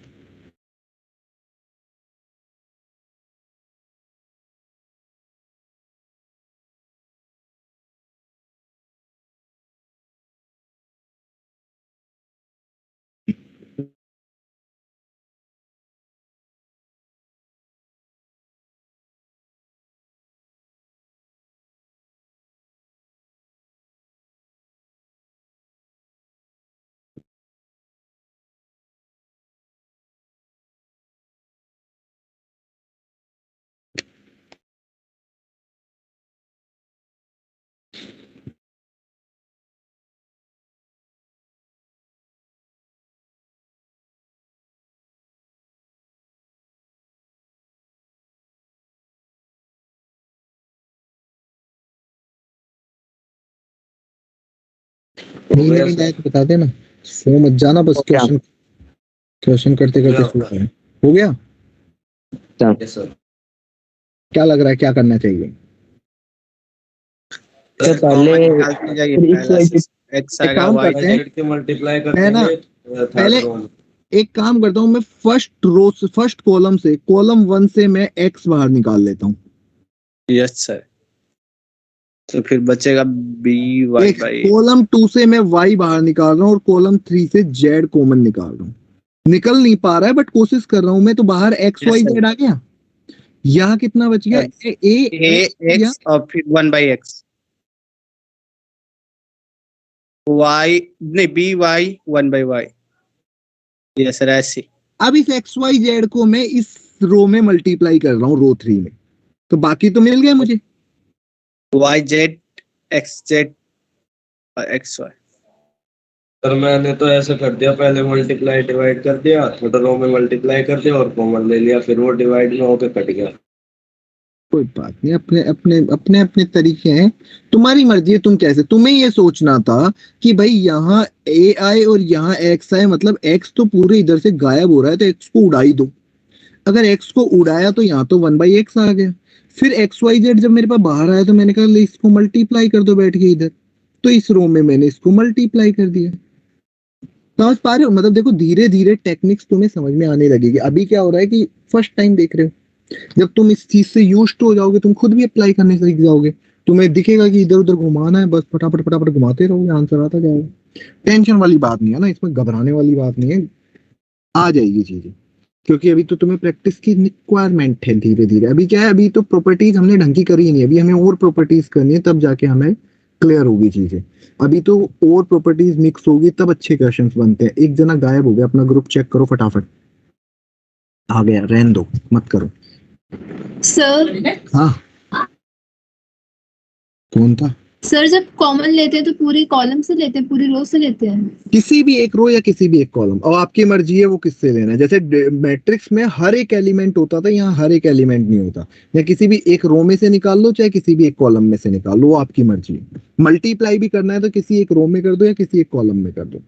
नहीं तो बता देना, सो मत जाना बस। क्वेश्चन क्वेश्चन करते करते हो गया।
Yes sir.
क्या लग रहा है क्या करना चाहिए?
पहले एक्स
एक काम करते हैं,
मल्टीप्लाई
मैं ना पहले एक काम करता हूँ, मैं फर्स्ट रो से, फर्स्ट कॉलम से, कॉलम 1 से मैं एक्स बाहर निकाल लेता हूँ।
Yes sir. तो फिर बचेगा बी वाई बाई।
कॉलम 2 से मैं वाई बाहर निकाल रहा हूँ और कॉलम 3 से जेड कॉमन निकाल रहा हूँ। निकल नहीं पा रहा है बट कोशिश कर रहा हूँ मैं। तो बाहर एक्स वाई जेड आ गया। यहाँ कितना बच गया?
ए एक्स और फिर 1/x। वाई नहीं, B Y 1/y। Yes sir, ऐसे।
अब इस एक्स वाई जेड को मैं इस रो में मल्टीप्लाई कर रहा हूँ, रो 3 में। तो बाकी तो मिल गया मुझे,
वाई जेड एक्स जेड और एक्स वाई।
सर मैंने तो ऐसे कर दिया, पहले मल्टीप्लाई डिवाइड कर दिया, थोड़ा रो में मल्टीप्लाई कर दिया और कॉमन ले लिया, फिर वो डिवाइड में होकर कट गया।
कोई बात नहीं, अपने अपने अपने अपने तरीके हैं, तुम्हारी मर्जी है तुम कैसे। तुम्हें ये सोचना था कि भाई यहाँ ए आए और यहाँ एक्स आए, मतलब एक्स तो पूरे इधर से गायब हो रहा है तो एक्स को उड़ा ही दो। अगर एक्स को उड़ाया तो यहाँ तो 1/x आ गया। फिर एक्स वाई जेड जब मेरे पास बाहर आया तो मैंने कहा ले इसको मल्टीप्लाई कर दो बैठ के इधर। तो इस रो में मैंने इसको मल्टीप्लाई कर दिया। समझ पा रहे हो? मतलब देखो धीरे धीरे टेक्निक्स तुम्हें समझ में आने लगेगी। अभी क्या हो रहा है कि फर्स्ट टाइम देख रहे हो, जब तुम इस चीज से यूज्ड हो जाओगे तुम खुद भी अप्लाई करने सीख जाओगे। तुम्हें दिखेगा कि इधर उधर घुमाना है, बस फटाफट फटाफट घुमाते रहोगे, आंसर आता जाएगा। टेंशन वाली बात नहीं है ना इसमें, घबराने वाली बात नहीं है, आ जाएगी चीजें। क्योंकि अभी तो तुम्हें प्रैक्टिस की रिक्वायरमेंट है धीरे धीरे। अभी क्या है, अभी तो प्रॉपर्टीज हमने ढंग की करी नहीं, अभी हमें और प्रॉपर्टीज करनी है, तब जाके हमें क्लियर होगी चीजें। अभी तो और प्रॉपर्टीज मिक्स होगी तब अच्छे क्वेश्चंस बनते हैं। एक जना गायब हो गया, अपना ग्रुप चेक करो फटाफट। आ गया, रहने दो मत करो।
सर
हाँ कौन था?
सर जब कॉमन लेते हैं तो पूरी कॉलम से लेते हैं, पूरी रो से लेते हैं?
किसी भी एक रो या किसी भी एक कॉलम, और आपकी मर्जी है वो किससे लेना है। जैसे मैट्रिक्स में हर एक एलिमेंट होता था, यहाँ हर एक एलिमेंट नहीं होता। या किसी भी एक रो में से निकाल लो चाहे किसी भी एक कॉलम में से निकाल लो, वो आपकी मर्जी है। मल्टीप्लाई भी करना है तो किसी एक रो में कर दो या किसी एक कॉलम में कर दो।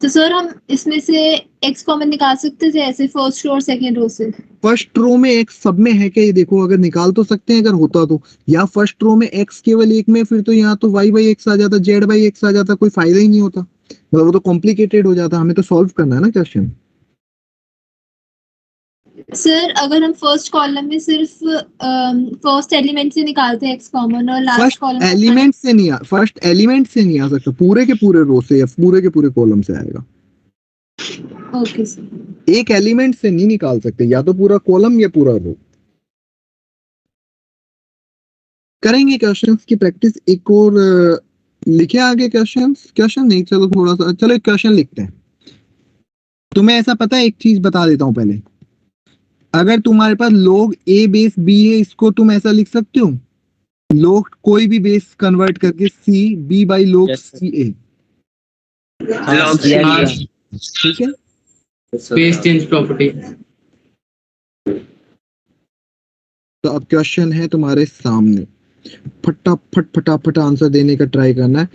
तो सर हम इसमें से एक्स कॉमन निकाल सकते थे ऐसे फर्स्ट रो और सेकंड रो से?
फर्स्ट रो में एक्स सब में है क्या ये देखो, अगर निकाल तो सकते हैं अगर होता तो। या फर्स्ट रो में एक्स केवल एक में, फिर तो यहाँ तो वाई बाई एक्स आ जाता, जेड बाई एक्स आ जाता, कोई फायदा ही नहीं होता। मतलब वो तो कॉम्प्लिकेटेड हो जाता है, हमें तो सॉल्व करना है ना क्वेश्चन।
सर अगर हम फर्स्ट कॉलम में सिर्फ फर्स्ट एलिमेंट से निकालते हैं एक्स कॉमन और लास्ट
फर्स्ट
कॉलम
एलिमेंट से नहीं फर्स्ट एलिमेंट से नहीं आ सकता, पूरे के पूरे रो से या पूरे के पूरे कॉलम से आएगा।
Okay sir.
एक एलिमेंट से नहीं निकाल सकते, या तो पूरा कॉलम या पूरा रो। करेंगे क्वेश्चंस की प्रैक्टिस एक और। लिखे आगे क्वेश्चन नहीं, चलो थोड़ा सा, चलो एक क्वेश्चन लिखते हैं। तुम्हें ऐसा पता है, एक चीज बता देता हूं पहले, अगर तुम्हारे पास log a बेस b है, इसको तुम ऐसा लिख सकते हो, log कोई भी बेस कन्वर्ट करके c b by log
Yes, sir.
c a,
log
Yes,
C
ठीक है।
Space change property.
तो अब क्वेश्चन है तुम्हारे सामने, फटाफट आंसर देने का ट्राई करना है।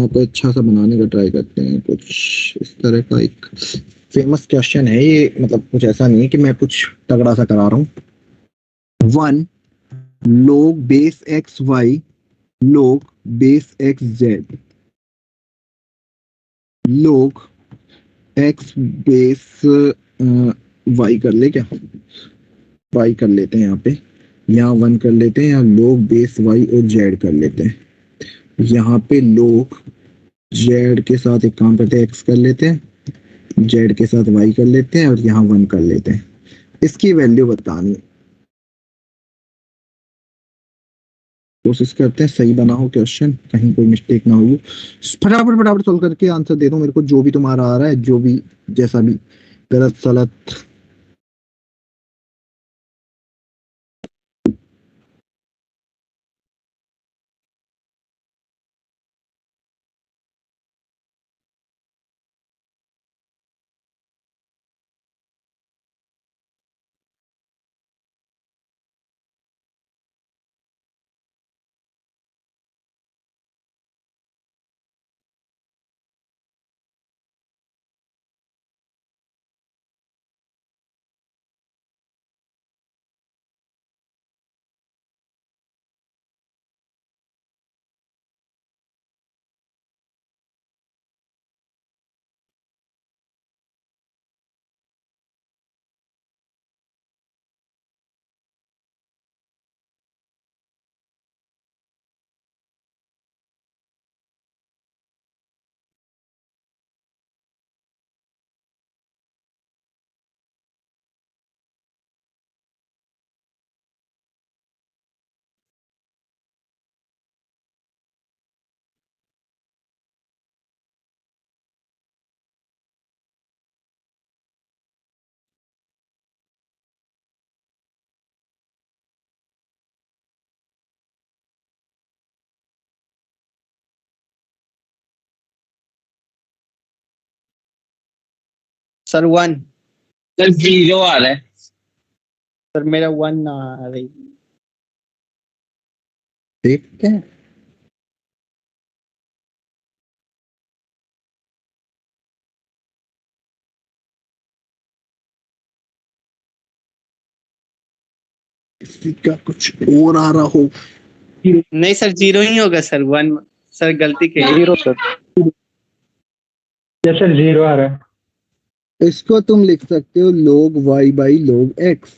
कोई अच्छा सा बनाने का ट्राई करते हैं, कुछ इस तरह का। एक फेमस क्वेश्चन है ये, मतलब कुछ ऐसा नहीं है कि मैं कुछ तगड़ा सा करा रहा हूँ। 1 log base X Y log base X Z log X base Y कर ले क्या, वाई कर लेते हैं यहाँ पे, यहाँ 1 कर लेते हैं, यहाँ log बेस वाई और जेड कर लेते हैं। यहाँ पे log जेड के साथ एक काम करते हैं, एक्स कर लेते हैं, जेड के साथ वाई कर लेते हैं, और यहाँ 1 कर लेते हैं। इसकी वैल्यू बतानी है, कोशिश करते हैं सही बना हो क्वेश्चन, कहीं कोई मिस्टेक ना हो। फटाफट सोल्व करके आंसर दे दो मेरे को, जो भी तुम्हारा आ रहा है, जो भी जैसा भी, गलत सलत।
सर 1।
सर 0 आ रहा है।
सर मेरा 1 ना आ रही।
ठीक है, किसी का कुछ और आ रहा हो।
नहीं सर 0 ही होगा सर, 1 सर गलती के
0 सर।
यस सर 0 आ रहा है।
इसको तुम लिख सकते हो log y by log x,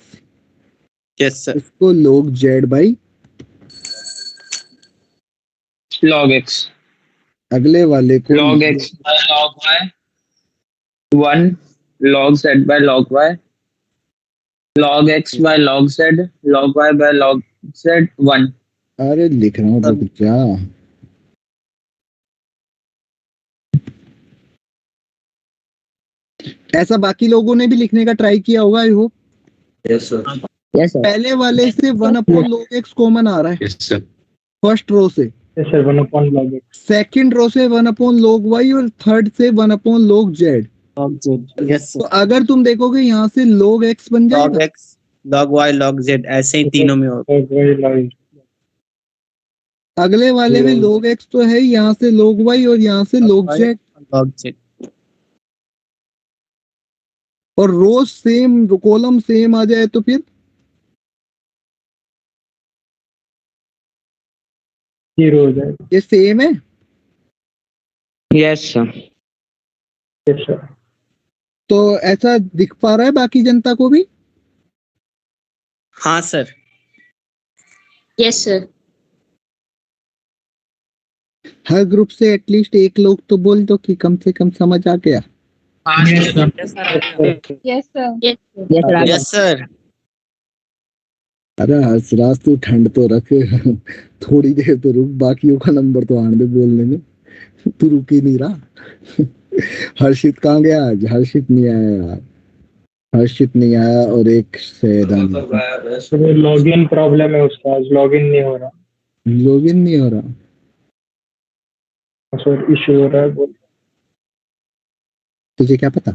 yes sir.
इसको log z by
log x,
अगले वाले को
log x by log y, 1 log z by log y, log x by log z, log y by log z 1।
अरे लिख रहा हूँ, रुक जा। ऐसा बाकी लोगों ने भी लिखने का ट्राई किया होगा, I hope.
Yes sir.
Yes sir.
पहले वाले से 1 अपॉन log x कॉमन आ रहा है,
यस सर।
फर्स्ट रो से।
Yes sir 1 upon log x।
Second row से 1 अपॉन log y, और थर्ड से 1 अपॉन log z।
यस
तो
सर।
अगर तुम देखोगे यहाँ से log x बन
log
जाएगा,
x log y log z ऐसे ही तीनों में होगा।
अगले वाले में log x तो है, यहाँ से log y और यहाँ से log z,
log z।
और रो सेम, कॉलम सेम आ जाए तो फिर
0 हो जाएगा।
ये सेम है।
Yes sir.
Yes sir.
तो ऐसा दिख पा रहा है बाकी जनता को भी?
हाँ सर।
Yes sir.
हर ग्रुप से एटलीस्ट एक लोग तो बोल दो कि कम से कम समझ आ गया।
Yes sir.
Yes sir.
Yes sir.
अरे हंसराज तू ठंड तो रख, थोड़ी देर तो रुक, बाकियों का नंबर तो आने दे बोलने में, तू रुक ही नहीं रहा। हर्षित कहाँ गया आज? हर्षित नहीं आया यार, हर्षित नहीं आया और एक सैदा
सर लॉगिन प्रॉब्लम है उसका, आज लॉगिन नहीं हो रहा।
लॉगिन नहीं हो रहा।
सर इशू हो रहा है बोल।
तुझे क्या पता?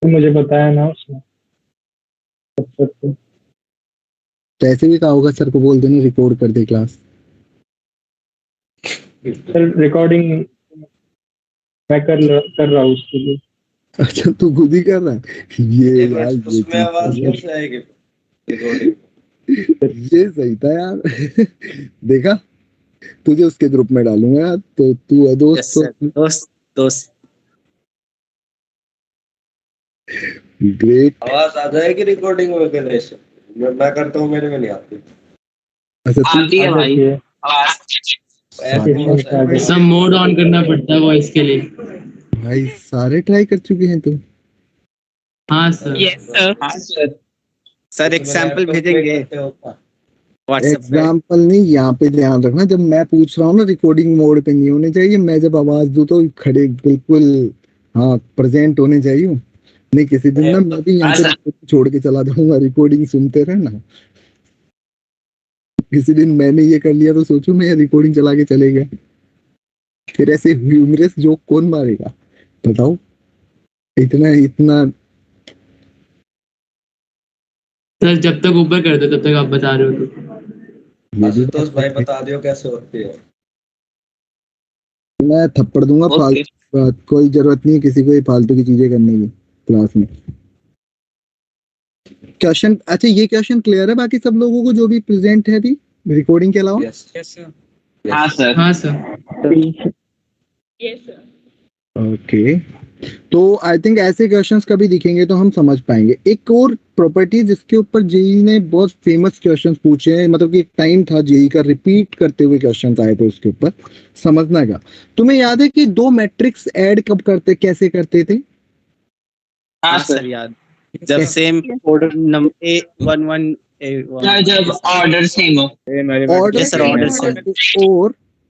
मुझे बताया ना उसने।
तो ऐसे भी कहा होगा सर को बोल देना रिकॉर्ड कर दे क्लास।
सर रिकॉर्डिंग मैं कर रहा हूँ उसके लिए।
अच्छा तू खुद ही कर रहा है ये यार,
उसमें आवाज कैसे आएगी?
ये सही था यार। देखा, तुझे उसके ग्रुप में डालूंगा यार, तो तू है दोस्त।
दोस्त दोस्त।
ग्रेट।
आवाज आ जाएगी रिकॉर्डिंग में गणेश? मैं करता हूँ, मेरे में नहीं आती।
अच्छा
आती है भाई
सब मोड ऑन करना पड़ता है वॉइस के लिए।
भाई सारे ट्राई कर चुके हैं तुम?
हाँ सर।
Yes sir.
सर एक सैंपल भेजेंगे व्हाट्सएप पे।
एग्जाम्पल नहीं, यहाँ पे ध्यान रखना, जब मैं पूछ रहा हूँ ना रिकॉर्डिंग मोड पे नहीं होने चाहिए, मैं जब आवाज दूं तो खड़े बिल्कुल हाँ प्रेजेंट होने चाहिए। नहीं किसी दिन ना मैं भी यहाँ पे छोड़ के चला जाऊंगा, रिकॉर्डिंग सुनते रहना। किसी दिन मैंने ये कर लिया तो सोचो मैं रिकॉर्डिंग चला के चले गया, फिर ऐसे ह्यूमरस जोक कौन मारेगा बताओ? इतना इतना
सर जब तक ऊपर कर दो तब तक आप बता रहे हो तो।
आशुतोष भाई बता दियो कैसे होती है।
मैं थप्पड़ दूंगा फालतू बात, कोई जरूरत नहीं है किसी को ये फालतू की चीजें करने की क्लास में। क्वेश्चन अच्छा, ये क्वेश्चन क्लियर है बाकी सब लोगों को जो भी प्रेजेंट है अभी रिकॉर्डिंग के अलावा?
हाँ सर।
हाँ सर।
Yes sir.
ओके, तो आई थिंक ऐसे क्वेश्चंस कभी दिखेंगे तो हम समझ पाएंगे। एक और प्रॉपर्टी जिसके ऊपर जेई ने बहुत फेमस क्वेश्चंस पूछे हैं, मतलब कि एक टाइम था जेई का रिपीट करते हुए क्वेश्चंस आए थे उसके ऊपर, समझना क्या। तुम्हें याद है कि दो मैट्रिक्स ऐड कब करते, कैसे करते थे?
हाँ सर याद। जब सेम ऑर्डर नंबर A11
जब ऑर्डर सेम हो।
Order
sir order same.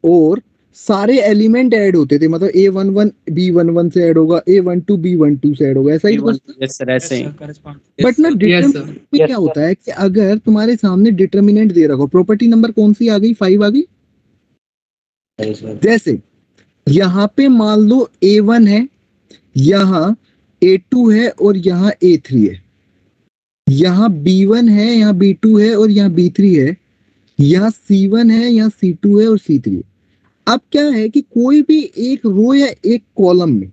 और सारे एलिमेंट ऐड होते थे, मतलब A11 B11 से ऐड होगा, A12 B12 से ऐड होगा, ऐसा ही कुछ।
यस सर ऐसे ही।
बट ना डिटरमिनेंट में क्या होता है कि अगर तुम्हारे सामने डिटरमिनेंट दे रखो, प्रॉपर्टी नंबर कौन सी आ गई? 5 आ गई। जैसे यहाँ पे मान लो A1 है, यहाँ A2 है और यहाँ A3 है, यहाँ B1 है, यहाँ B2 है और यहाँ B3 है, यहाँ C1 है, यहाँ C2 है और C3 है। अब क्या है कि कोई भी एक रो या एक कॉलम में,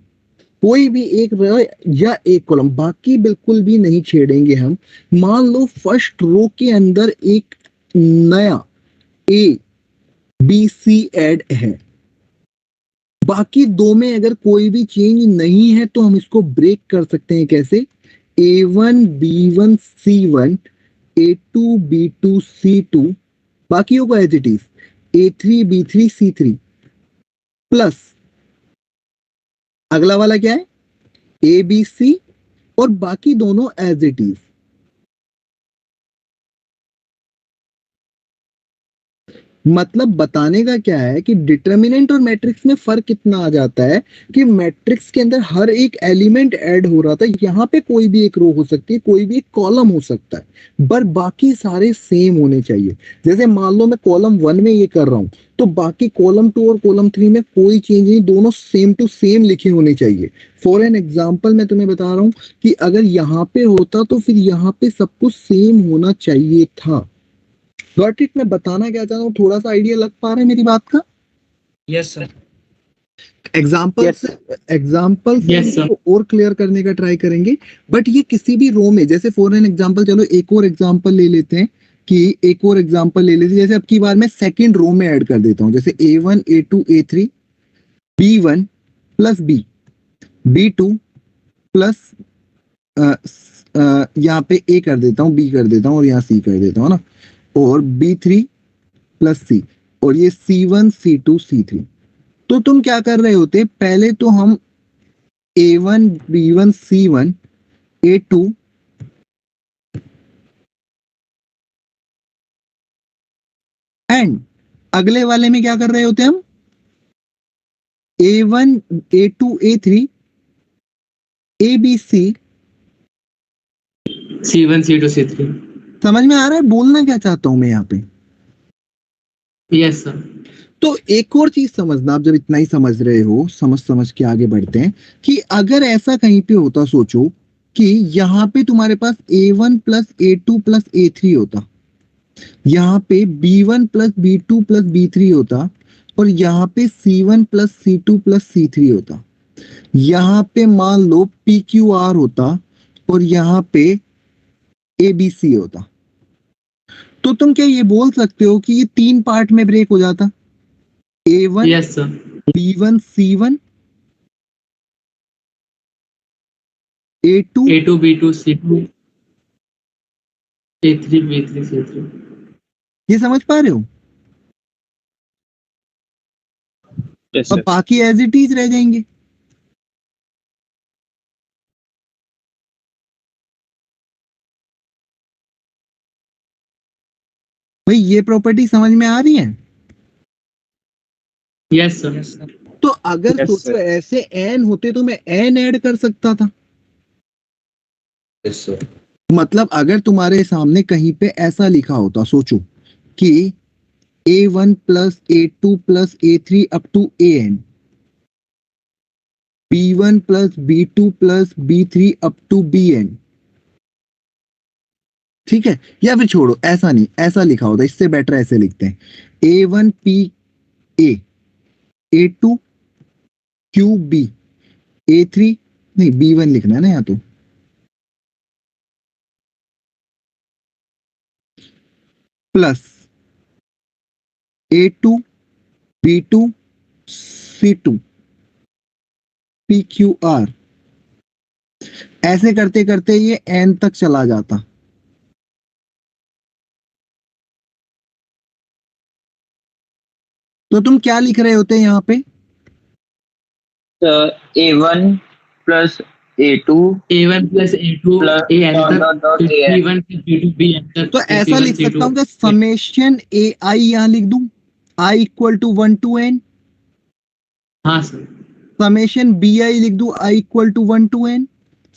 कोई भी एक रो या एक कॉलम, बाकी बिल्कुल भी नहीं छेड़ेंगे हम। मान लो फर्स्ट रो के अंदर एक नया ABC ऐड है, बाकी दो में अगर कोई भी चेंज नहीं है तो हम इसको ब्रेक कर सकते हैं। कैसे? A1 B1 C1 A2 B2 C2, बाकियों को as it is A3 B3 C3 plus अगला वाला क्या है? ABC और बाकी दोनों एज इट इज। मतलब बताने का क्या है कि डिटर्मिनेंट और मैट्रिक्स में फर्क कितना आ जाता है कि मैट्रिक्स के अंदर हर एक एलिमेंट ऐड हो रहा था, यहाँ पे कोई भी एक रो हो सकती है, कोई भी एक कॉलम हो सकता है, पर बाकी सारे सेम होने चाहिए। जैसे मान लो मैं कॉलम 1 में ये कर रहा हूँ तो बाकी कॉलम 2 और कॉलम 3 में कोई चेंज नहीं, दोनों सेम टू सेम लिखे होने चाहिए। फॉर एन एग्जाम्पल मैं तुम्हें बता रहा हूँ कि अगर यहाँ पे होता तो फिर यहाँ पे सब कुछ सेम होना चाहिए था। Got it? मैं बताना क्या चाहता हूँ, थोड़ा सा आइडिया लग पा रहा है मेरी बात का?
Yes sir.
एग्जाम्पल और क्लियर करने का ट्राई करेंगे। बट ये किसी भी रो में, जैसे फॉर एन एग्जाम्पल, चलो एक और एग्जाम्पल ले लेते हैं जैसे अब की बार मैं सेकंड रो में ऐड कर देता हूँ, जैसे A1 A2 A3 B1 plus B2 plus यहाँ पे A कर देता हूँ, B कर देता हूँ और यहाँ C कर देता हूँ ना, और B3 प्लस C, और ये C1 C2 C3। तो तुम क्या कर रहे होते, पहले तो हम A1 B1 C1 A2 and अगले वाले में क्या कर रहे होते हम, A1 A2 A3 ABC।
C1 C2 C3।
समझ में आ रहा है बोलना क्या चाहता हूं मैं यहाँ पे?
Yes sir.
तो एक और चीज समझना, आप जब इतना ही समझ रहे हो, समझ के आगे बढ़ते हैं कि अगर ऐसा कहीं पे होता, सोचो कि यहाँ पे तुम्हारे पास A1 plus A2 plus A3 होता, यहाँ पे B1 plus B2 plus B3 होता, और यहाँ पे C1 plus C2 plus C3 होता, यहाँ पे मान लो PQR होता, और यहाँ पे ABC होता, तो तुम क्या ये बोल सकते हो कि ये 3 पार्ट में ब्रेक हो जाता? A1
yes sir.
B1 C1 A2
B2 C2 A3 B3 C3।
ये समझ पा रहे हो?
Yes,
अब
sir.
बाकी एज इट इज रह जाएंगे। भाई ये प्रॉपर्टी समझ में आ रही है?
Yes sir.
तो अगर
Yes,
सोचो
sir.
ऐसे एन होते तो मैं एन ऐड कर सकता था।
Yes sir.
मतलब अगर तुम्हारे सामने कहीं पे ऐसा लिखा होता, सोचो कि A1 plus A2 plus A3 up to AN, B1 plus B2 plus B3 up to BN, ठीक है? या फिर छोड़ो, ऐसा नहीं, ऐसा लिखा होता, इससे बेटर ऐसे लिखते हैं A1 P A A2 Q B A3, नहीं B1 लिखना है ना यहाँ तो, plus A2 B2 C2 PQR, ऐसे करते करते ये N तक चला जाता। तो तुम क्या लिख रहे होते यहाँ पे?
A1 plus A2
A1 plus A2
plus
AN
dot
तक,
dot dot
फिर
AN.
B1 plus B2 BN तक,
तो
फिर
ऐसा
C1
लिख सकता
C2
हूँ कि समेशन AI यहाँ लिख दूं, I equal to 1 to N,
हाँ सर।
समेशन BI लिख दूं I equal to 1 to N,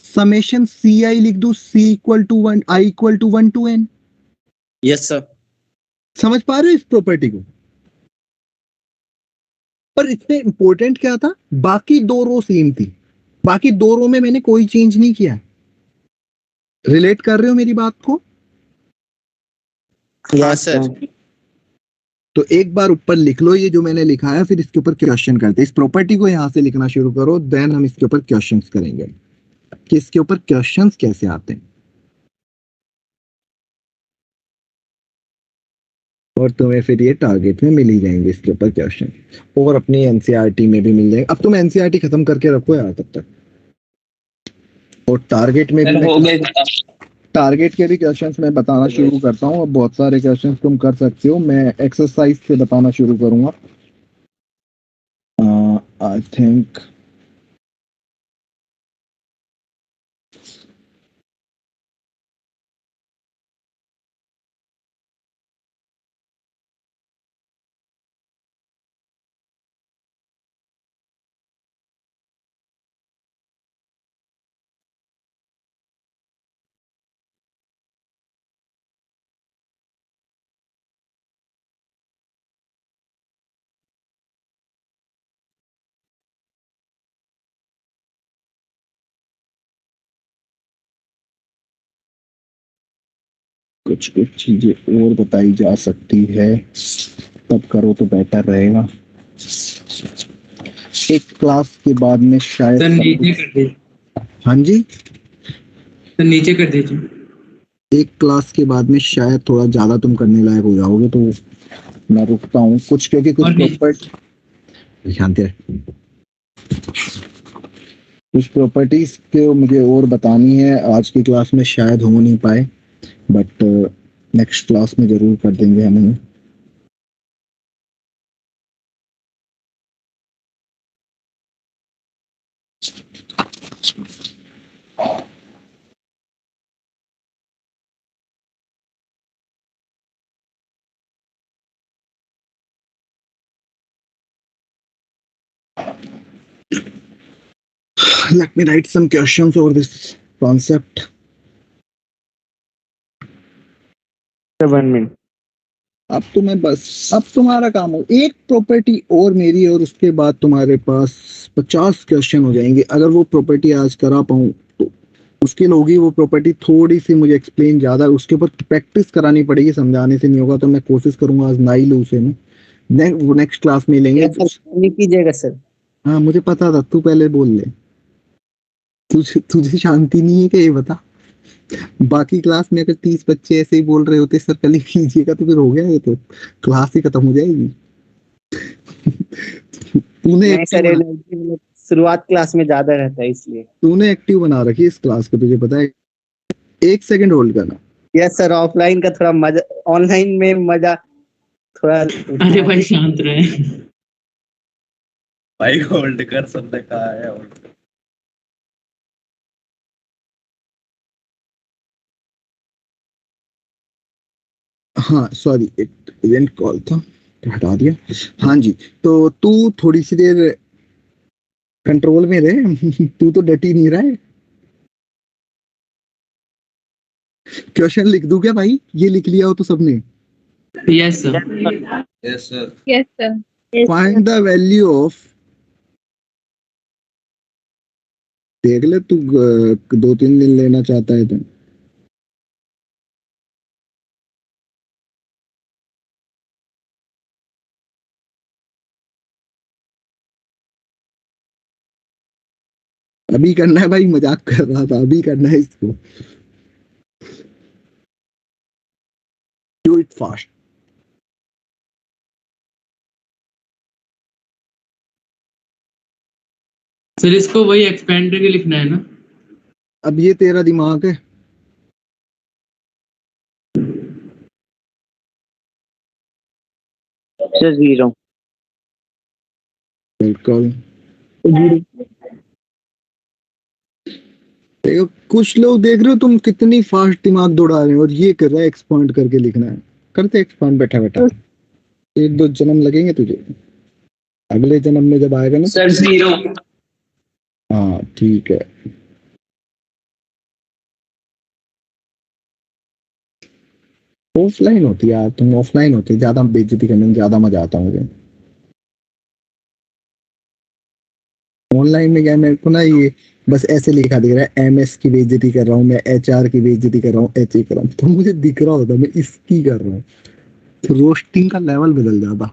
summation CI लिख दूं C equal to 1 I equal to 1 to N।
Yes sir.
समझ पा रहे हो इस प्रॉपर्टी को? पर इसमें इंपॉर्टेंट क्या था, बाकी 2 रो सेम थी, बाकी 2 रो में मैंने कोई चेंज नहीं किया। रिलेट कर रहे हो मेरी बात को?
हाँ सर।
तो एक बार ऊपर लिख लो ये जो मैंने लिखा है, फिर इसके ऊपर क्वेश्चन करते हैं। इस प्रॉपर्टी को यहां से लिखना शुरू करो, देन हम इसके ऊपर क्वेश्चंस करेंगे कि इसके ऊपर क्वेश्चंस कैसे आते हैं, और तुम्हें फिर ये टारगेट में मिल ही जाएंगे इसके ऊपर क्वेश्चन, और अपनी एनसीईआरटी में भी मिल जाएंगे। अब तुम एनसीईआरटी खत्म करके रखो यार तब तक, और टारगेट में भी
हो गए खत्म।
टारगेट के भी क्वेश्चंस मैं बताना शुरू करता हूँ। अब बहुत सारे क्वेश्चंस तुम कर सकते हो, मैं एक्सरसाइज से बताना शुरू करूंगा। आई थिंक कुछ कुछ चीजें और बताई जा सकती है, तब करो तो बेटर रहेगा। एक क्लास के बाद में शायद
सर नीचे कर दीजिए।
हाँ जी,
सर नीचे कर दीजिए।
एक क्लास के बाद में शायद थोड़ा ज्यादा तुम करने लायक हो जाओगे, तो मैं रुकता हूँ कुछ, क्योंकि कुछ
और नहीं।
प्रॉपर्टी ध्यान दे। कुछ प्रॉपर्टीज के मुझे और बतानी है, आज की क्लास में शायद हो नहीं पाए, बट नेक्स्ट क्लास में जरूर कर देंगे हम उन्हें। Let me write some questions over this concept.
1 minute.
अब तुम्हारा काम हो एक प्रॉपर्टी और मेरी, और उसके बाद तुम्हारे पास 50 क्वेश्चन हो जाएंगे। अगर वो प्रॉपर्टी आज करा पाऊँ तो मुश्किल होगी, वो प्रॉपर्टी थोड़ी सी मुझे एक्सप्लेन ज्यादा, उसके ऊपर प्रैक्टिस करानी पड़ेगी, समझाने से नहीं होगा, तो मैं कोशिश करूंगा आज ना ही लूँ उसे मैं। वो नेक्स्ट क्लास में लेंगे।
नहीं कीजिएगा सर।
हाँ मुझे पता था, तू पहले बोल ले। तुझे शांति नहीं है क्या, ये बता। बाकी क्लास में अगर 30 बच्चे ऐसे ही बोल रहे होते सर कल ही कीजिएगा तो फिर हो गया, ये तो क्लास ही खत्म हो जाएगी।
शुरुआत क्लास में ज्यादा रहता है इसलिए।
तूने एक्टिव बना रखी है इस क्लास को, तुझे पता है। 1 सेकंड होल्ड करना।
यस सर, ऑफलाइन का थोड़ा मजा, ऑनलाइन में मजा थोड़ा।
अरे भाई शांत रहे।
भाई होल्ड कर, सबने कहा है होल्ड कर।
हाँ सॉरी, एक इवेंट कॉल था, हटा दिया। हाँ जी, तो तू थोड़ी सी देर कंट्रोल में रहे। तू तो डटी नहीं रहा है। क्वेश्चन लिख दूं क्या भाई, ये लिख लिया हो तो सबने?
Yes sir.
Yes sir.
Yes sir.
Find the value of, देख ले तू 2-3 दिन लेना चाहता है तो। अभी करना है भाई, मजाक कर रहा था, अभी करना है इसको। Do it fast.
सर इसको वही एक्सपेंड करके लिखना है ना?
अब ये तेरा दिमाग है।
सर 0।
बिल्कुल। देखो कुछ लोग, देख रहे हो तुम कितनी फास्ट दिमाग दौड़ा रहे हो, और ये कर रहा है एक्सपांड करके लिखना है। करते एक्सपांड बैठा बैठा। 1-2 जन्म लगेंगे तुझे, अगले जन्म में जब आएगा ना।
सर 0।
हाँ ठीक है। ऑफलाइन होती है यार, तुम ऑफलाइन होती, ज्यादा बेइज्जती करने में ज्यादा मजा आता है मुझे। ऑनलाइन में क्या, मेरे को ना ये बस ऐसे लिखा दिख रहा है, एमएस की बेइज्जती कर रहा हूँ मैं, एचआर की बेइज्जती कर रहा हूँ, एचए कर रहा हूँ, तो मुझे दिख रहा होता मैं इसकी कर रहा हूँ, तो रोस्टिंग का लेवल बदल जाता।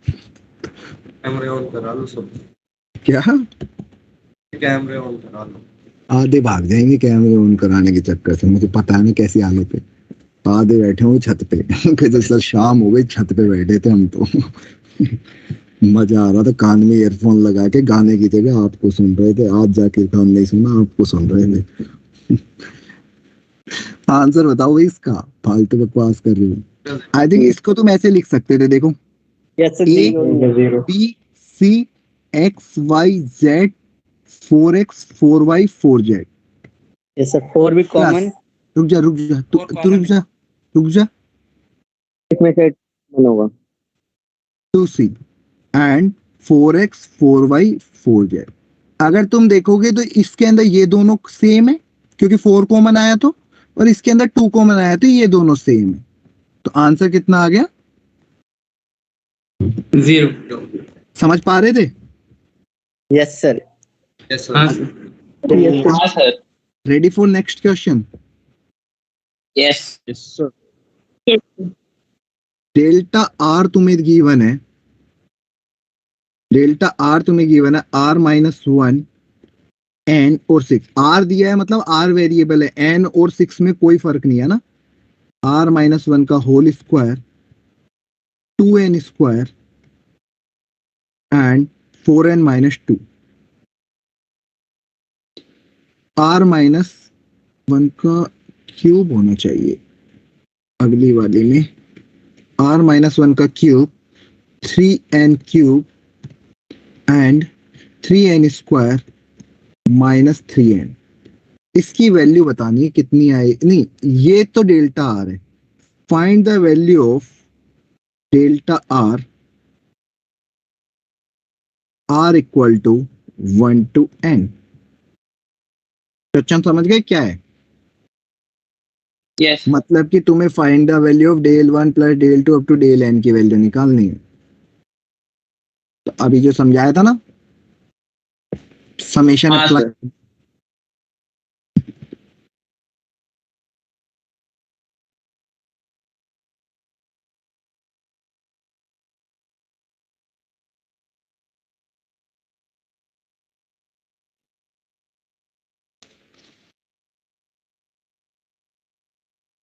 कैमरे ऑन करा लो सब।
क्या
कैमरे ऑन करा लो।
आधे भाग जाएंगे कैमरे ऑन कराने के चक्कर से, मुझे पता है ना कैसी हालत है। आधे बैठे हुए छत पे। कहते सर शाम हो गई, छत पे बैठे थे हम तो। मजा आ रहा था, कान में ईयरफोन लगा के गाने की जगह आपको सुन रहे थे। आज जाकिर खान नहीं सुना, आपको सुन रहे थे। आंसर बताओ भाई इसका, फालतू बकवास कर रही हूँ। आई थिंक इसको तुम ऐसे लिख सकते थे, देखो A B C X Y Z 4X 4Y 4Z।
Sir 4 भी कॉमन।
रुक जा रुक जा।
इसमें से होगा
2C and 4X 4Y 4Z। अगर तुम देखोगे तो इसके अंदर ये दोनों सेम है, क्योंकि 4 कॉमन आया तो, और इसके अंदर 2 कॉमन आया तो ये दोनों सेम है। तो आंसर कितना आ गया?
0।
समझ पा रहे थे?
Yes sir.
यस
हाँ
सर।
हाँ sir.
Ready for next question?
Yes.
Yes sir.
Delta R तुम्हें गिवन है, डेल्टा आर तुम्हें गिवन है R-1 n और 6। आर दिया है मतलब आर वेरिएबल है, n और 6 में कोई फर्क नहीं है ना। R-1 का whole square 2n square and 4n-2। r minus 1 का क्यूब होना चाहिए। अगली वाली में r माइनस 1 का cube 3n cube and 3n square minus 3n। इसकी वैल्यू बतानी है कितनी आई। नहीं, ये तो डेल्टा आर है। Find the value of delta R, R equal to 1 to n। Question समझ गए क्या है?
यस
मतलब कि तुम्हें find the value of del 1 plus del 2 up to del n की वैल्यू निकालनी है। तो अभी जो समझाया था ना, समेशन
हाँ
अप्लाई।
सर।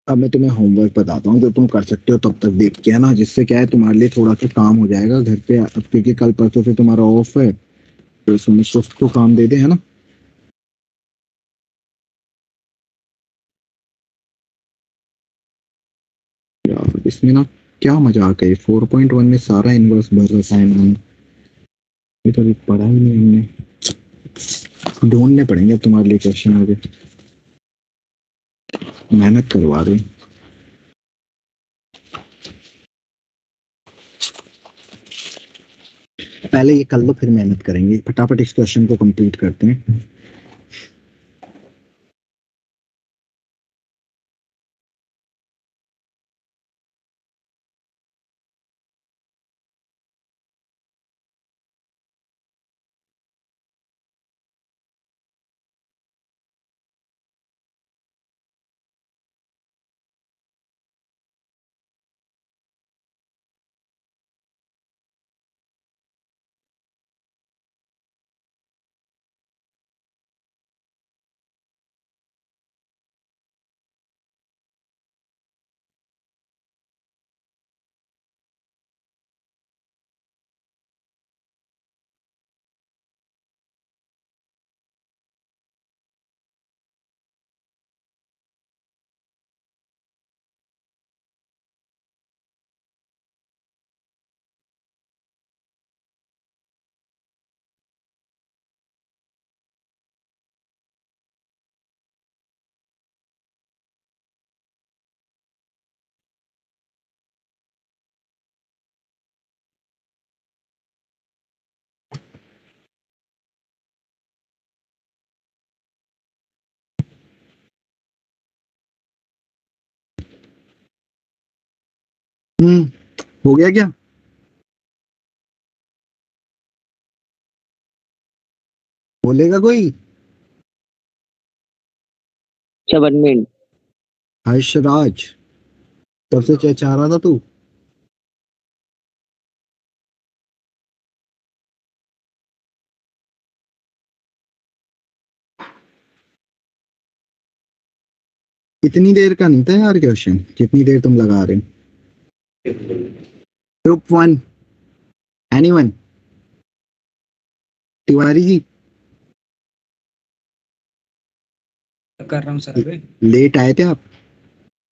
अब मैं तुम्हें होमवर्क बताता हूँ जो तुम कर सकते हो तब तक देख के, है ना, जिससे क्या है तुम्हारे लिए थोड़ा सा काम हो जाएगा घर पे। अब क्योंकि कल परसों से तुम्हारा ऑफ है तो इसमें सुस्त को काम दे दे, है ना। यार इसमें ना क्या मजाक है, 4.1 में सारा इनवर्स भर रखा है मैंने। ये तो अभी पढ़ा ही नहीं हमने। ढूंढने पड़ेंगे अब तुम्हारे लिए क्वेश्चन आगे, मेहनत करवा रहे हैं। पहले ये कर लो फिर मेहनत करेंगे। फटाफट इस क्वेश्चन को कंप्लीट करते हैं। हो गया क्या? बोलेगा कोई?
मिनट।
हर्षराज, तब से चाह रहा था तू। इतनी देर का नहीं था यार क्वेश्चन, कितनी देर तुम लगा रहे हो। Group 1 anyone? तिवारी जी
कर रहा हूँ सर अभी।
लेट आए थे आप?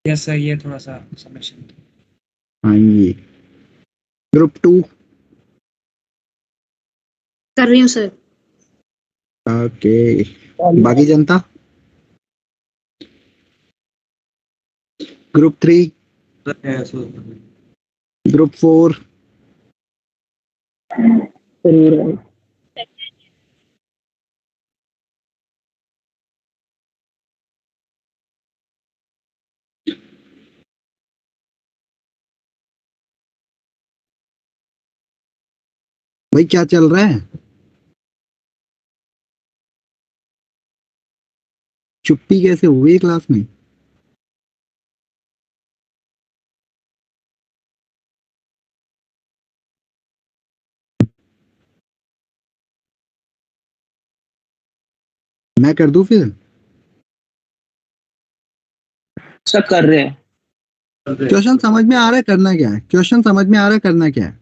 यस सर, ये थोड़ा सा सबमिशन।
हाँ ये ग्रुप 2?
कर रही हूँ सर।
ओके, बाकी जनता? ग्रुप 3? ग्रुप 4? भाई क्या चल रहा है? चुप्पी कैसे हुई क्लास में? मैं कर दूं फिर?
सब कर रहे हैं।
क्वेश्चन समझ में आ रहा है करना क्या है? क्वेश्चन समझ में आ रहा है करना क्या है?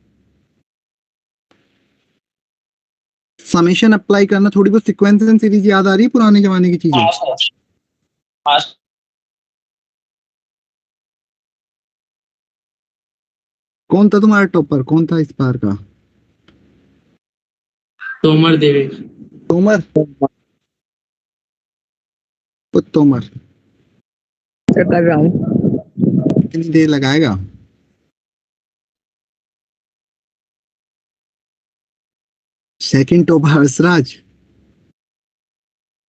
समेशन अप्लाई करना, थोड़ी बहुत सीक्वेंस एंड सीरीज याद आ रही है पुराने जमाने की चीजें?
हाँ सर, हाँ
कौन था तुम्हारा टॉपर, कौन था इस बार का?
तोमर देवेश।
तोमर, तोमर
सर कर रहा हूँ।
कितनी देर लगाएगा? Second topper Harshraj.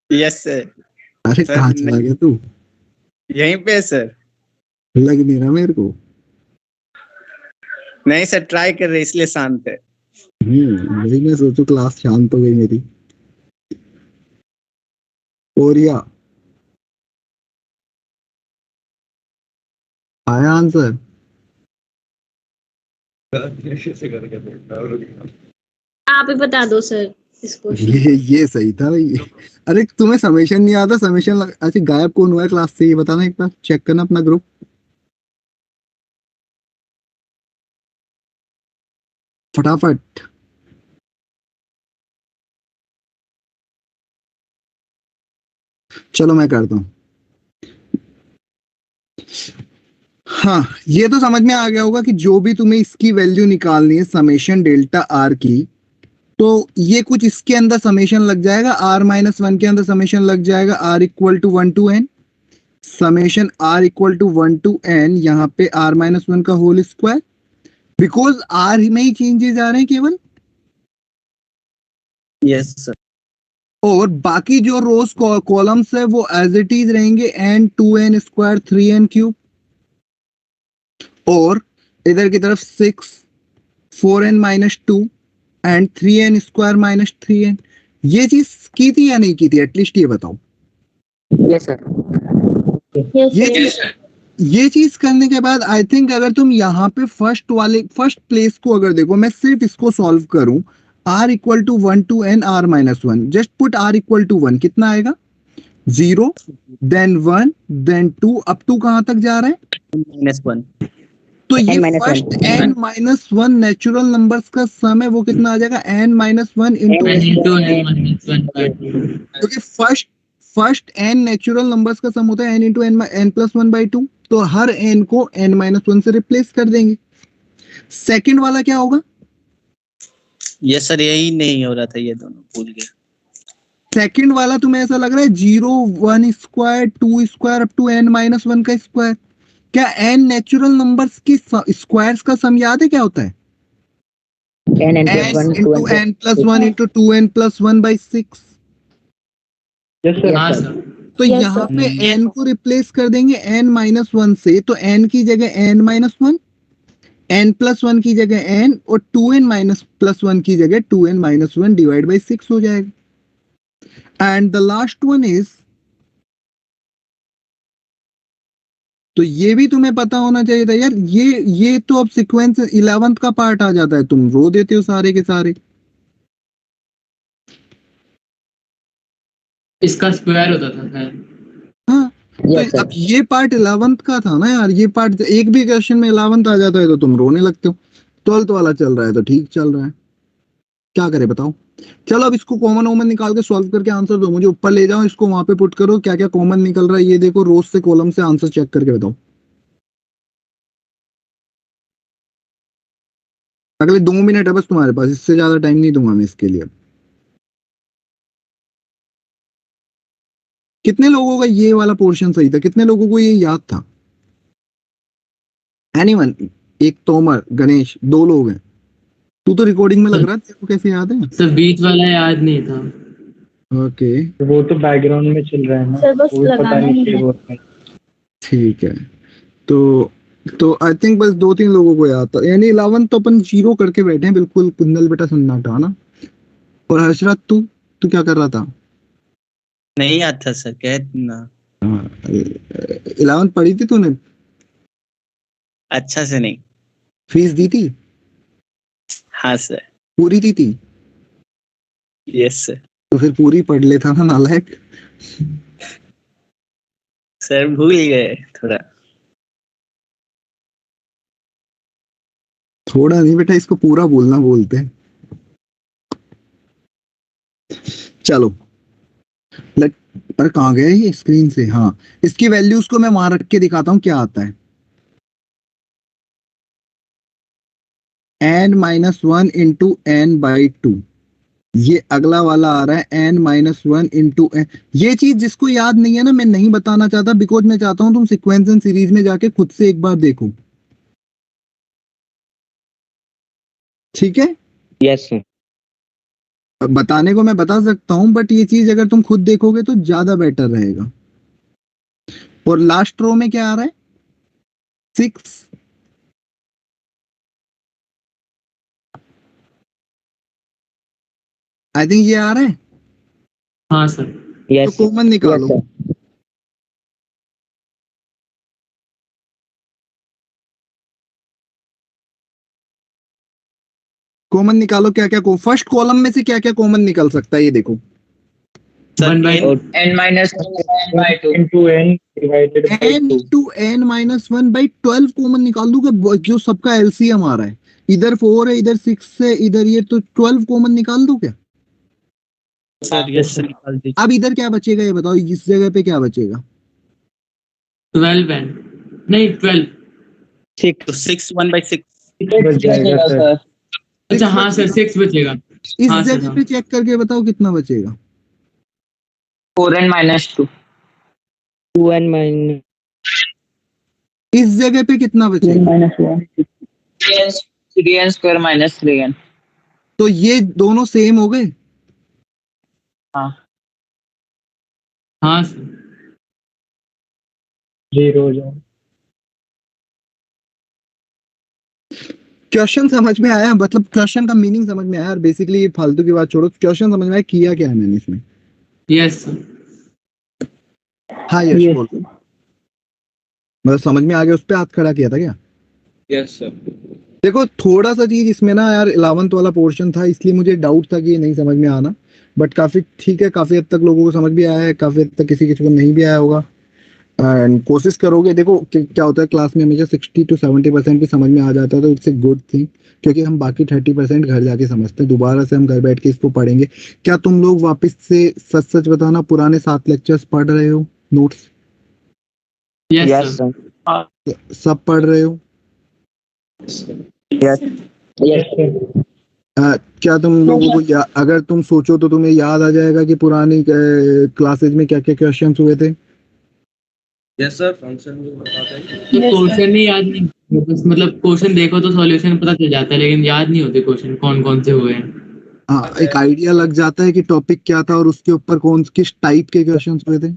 Yes sir.
अरे
सर,
कहाँ चला गया तू?
यहीं पे सर।
लग नहीं रहा मेरे को।
नहीं सर, ट्राई कर रहे इसलिए शांत है।
वही मैं सोचू क्लास शांत हो गई मेरी। ओरिया आया आंसर?
कैसे करके देखता हूँ।
आप ही बता दो सर इसको।
ये सही था भाई। अरे तुम्हें समेशन नहीं आता? समेशन अच्छा, गायब कौन हुआ है क्लास से ये बताना, एक बार चेक करना अपना ग्रुप। फटाफट। चलो मैं करता हूँ। हाँ, ये तो समझ में आ गया होगा कि जो भी तुम्हें इसकी वैल्यू निकालनी है समेशन डेल्टा आर की, तो ये कुछ इसके अंदर समेशन लग जाएगा, r-1 के अंदर समेशन लग जाएगा, r equal to 1 to n, summation r equal to 1 to n, यहाँ पे r-1 का होल स्क्वायर, बिकॉज r में ही चेंजेस आ रहे हैं केवल।
Yes sir.
और बाकी जो रोज कॉलम्स है वो एज इट इज रहेंगे, n 2n square 3n cube, और इधर की तरफ 6 4n minus 2 and 3n square minus 3n। ये चीज की थी या नहीं की थी, एटलीस्ट ये बताओ।
Yes sir.
ये चीज करने के बाद आई थिंक अगर तुम यहाँ पे फर्स्ट प्लेस को अगर देखो, मैं सिर्फ इसको सॉल्व करूं, r equal to 1 to n r-1, just put r equal to 1, कितना आएगा? 0, देन 1, देन 2, अब 2 कहां तक जा रहा है?
-1।
तो ये फर्स्ट n-1 नेचुरल नंबर्स का सम है, वो कितना आ जाएगा? n-1 इंटू क्योंकि फर्स्ट n नेचुरल नंबर्स का सम होता है n इंटू n+1/2, तो हर n को n-1 से रिप्लेस कर देंगे। सेकंड वाला क्या होगा?
यस सर, यही नहीं हो रहा था, ये दोनों भूल गया।
सेकंड वाला तुम्हें ऐसा लग रहा है 0 1 square 2 square up to n-1 का स्क्वायर। क्या n नेचुरल नंबर्स की स्क्वायर्स का सम याद है क्या होता है? n into n+1 into 2n+1/6।
हाँ सर।
तो यहाँ पे n को रिप्लेस कर देंगे n-1 से, तो n की जगह n-1, n+1 की जगह n, और 2n-1 की जगह 2n-1 डिवाइड बाई 6 हो जाएगा। And the last one is, तो ये भी तुम्हें पता होना चाहिए था यार, ये तो अब सीक्वेंस 11th का पार्ट आ जाता है, तुम रो देते हो सारे के सारे।
इसका स्क्वायर होता था सर।
हाँ, तो अब ये पार्ट 11th का था ना यार, ये पार्ट एक भी क्वेश्चन में 11th आ जाता है तो तुम रोने लगते हो। 12th वाला चल रहा है तो ठीक चल रहा है, क्या करे बताओ। चलो अब इसको कॉमन वॉमन निकाल के सॉल्व करके आंसर दो मुझे, ऊपर ले जाओ इसको, वहां पे पुट करो क्या क्या कॉमन निकल रहा है, ये देखो रोज से कॉलम से आंसर चेक करके बताओ। अगले 2 मिनट है बस तुम्हारे पास, इससे ज्यादा टाइम नहीं दूंगा मैं इसके लिए। कितने लोगों का ये वाला पोर्शन सही था, कितने लोगों को ये याद था? एनीवन? एक तोमर, गणेश, 2 लोग हैं। तू तो रिकॉर्डिंग में लग रहा है, तेरे को कैसे याद है?
सर बीच वाला याद नहीं था।
ओके, वो तो बैकग्राउंड में चल रहा है ना,
सर बस
वो पता
लगाना
नहीं
ही
क्या
है।
हुआ है।
ठीक है, तो आई थिंक बस 2-3 लोगों को याद था, यानी 11 तो अपन 0 करके बैठे हैं बिल्कुल, कुंदल बेटा सन्नाटा ना। और हर्षराज तू क्या कर रहा था?
नहीं याद था सर, कह ना।
11 पढ़ी थी तूने?
अच्छा से नहीं।
फीस दी थी?
हाँ सर।
पूरी दी थी?
Yes sir.
तो फिर पूरी पढ़ लेता ना नालायक।
सर भूल गए थोड़ा।
थोड़ा नहीं बेटा, इसको पूरा बोलना बोलते हैं। चलो लेट, अरे कहाँ गए ये स्क्रीन से? हाँ, इसकी वैल्यूज को मैं वहां रख के दिखाता हूँ क्या आता है। n minus one into N by two, ये अगला वाला आ रहा है n minus one into N. ये चीज जिसको याद नहीं है ना, मैं नहीं बताना चाहता, बिकॉज मैं चाहता हूं तुम सीक्वेंस एंड सीरीज में जाके खुद से एक बार देखो, ठीक है?
Yes sir.
बताने को मैं बता सकता हूं, बट ये चीज अगर तुम खुद देखोगे तो ज्यादा बेटर रहेगा। और लास्ट रो में क्या आ रहा है? 6। आई थिंक ये आ रहा है।
हाँ सर।
तो कॉमन निकालो। कॉमन निकालो, क्या क्या को फर्स्ट कॉलम में से क्या क्या कॉमन निकल सकता है ये देखो।
n minus 1 by 2
into n divided by
n
2.
Into N minus one by 12 common निकाल दूंगा, जो सबका एलसीएम आ रहा है। इधर 4 है, इधर 6 है, इधर ये, तो 12 कॉमन निकाल दू क्या?
सर यस सर निकाल दीजिए।
अब इधर क्या बचेगा ये बताओ, इस जगह पे क्या बचेगा?
12 n नहीं 12।
6 तो 6 1/6
बच जाएगा सर।
अच्छा हाँ सर 6 बचेगा।
इस
हाँ सर,
जगह
हाँ।
पे चेक करके बताओ कितना बचेगा।
4n minus 2
2n माइनस
इस जगह पे कितना बचेगा?
3n square minus 3n।
तो ये दोनों सेम हो गए।
हाँ
हाँ सर।
0 हो जाए।
क्वेश्चन समझ में आया? मतलब क्वेश्चन का मीनिंग समझ में आया? और बेसिकली ये फालतू की बात छोड़ो, क्वेश्चन समझ में आया किया क्या है मैंने इसमें?
Yes sir.
हाँ यश बोल। मतलब समझ में आ गया, उस पर हाथ खड़ा किया था क्या?
Yes sir.
देखो थोड़ा सा चीज इसमें ना यार, 11th वाला पोर्शन था इसलिए मुझे डाउट था कि ये नहीं समझ में आना, बट काफी ठीक है, काफी हद तक लोगों को समझ भी आया है, काफी हद तक किसी किसी को नहीं भी आया होगा। एंड कोशिश करोगे, देखो क्या होता है क्लास में हमेशा 60 to 70% भी समझ में आ जाता है तो इट्स ए गुड थिंग, क्योंकि हम बाकी 30% घर जाके समझते हैं, दोबारा से हम घर बैठ के इसको पढ़ेंगे। क्या तुम लोग वापस से सच सच बताना, पुराने 7 लेक्चर्स पढ़ रहे हो? Notes
yes sir.
सब पढ़ रहे हो?
यस
क्या तुम लोगों को अगर तुम सोचो तो तुम्हें याद आ जाएगा कि पुरानी क्लासेज में क्या क्या क्वेश्चंस हुए थे?
Yes sir. फंक्शन भी बता दें।
तो क्वेश्चन ही याद नहीं, बस मतलब क्वेश्चन देखो तो सॉल्यूशन पता चल जाता है, लेकिन याद नहीं होते क्वेश्चन कौन कौन से हुए हैं।
हाँ, एक आइडिया लग जाता है कि टॉपिक क्या था और उसके ऊपर कौन किस टाइप के क्वेश्चंस हुए थे।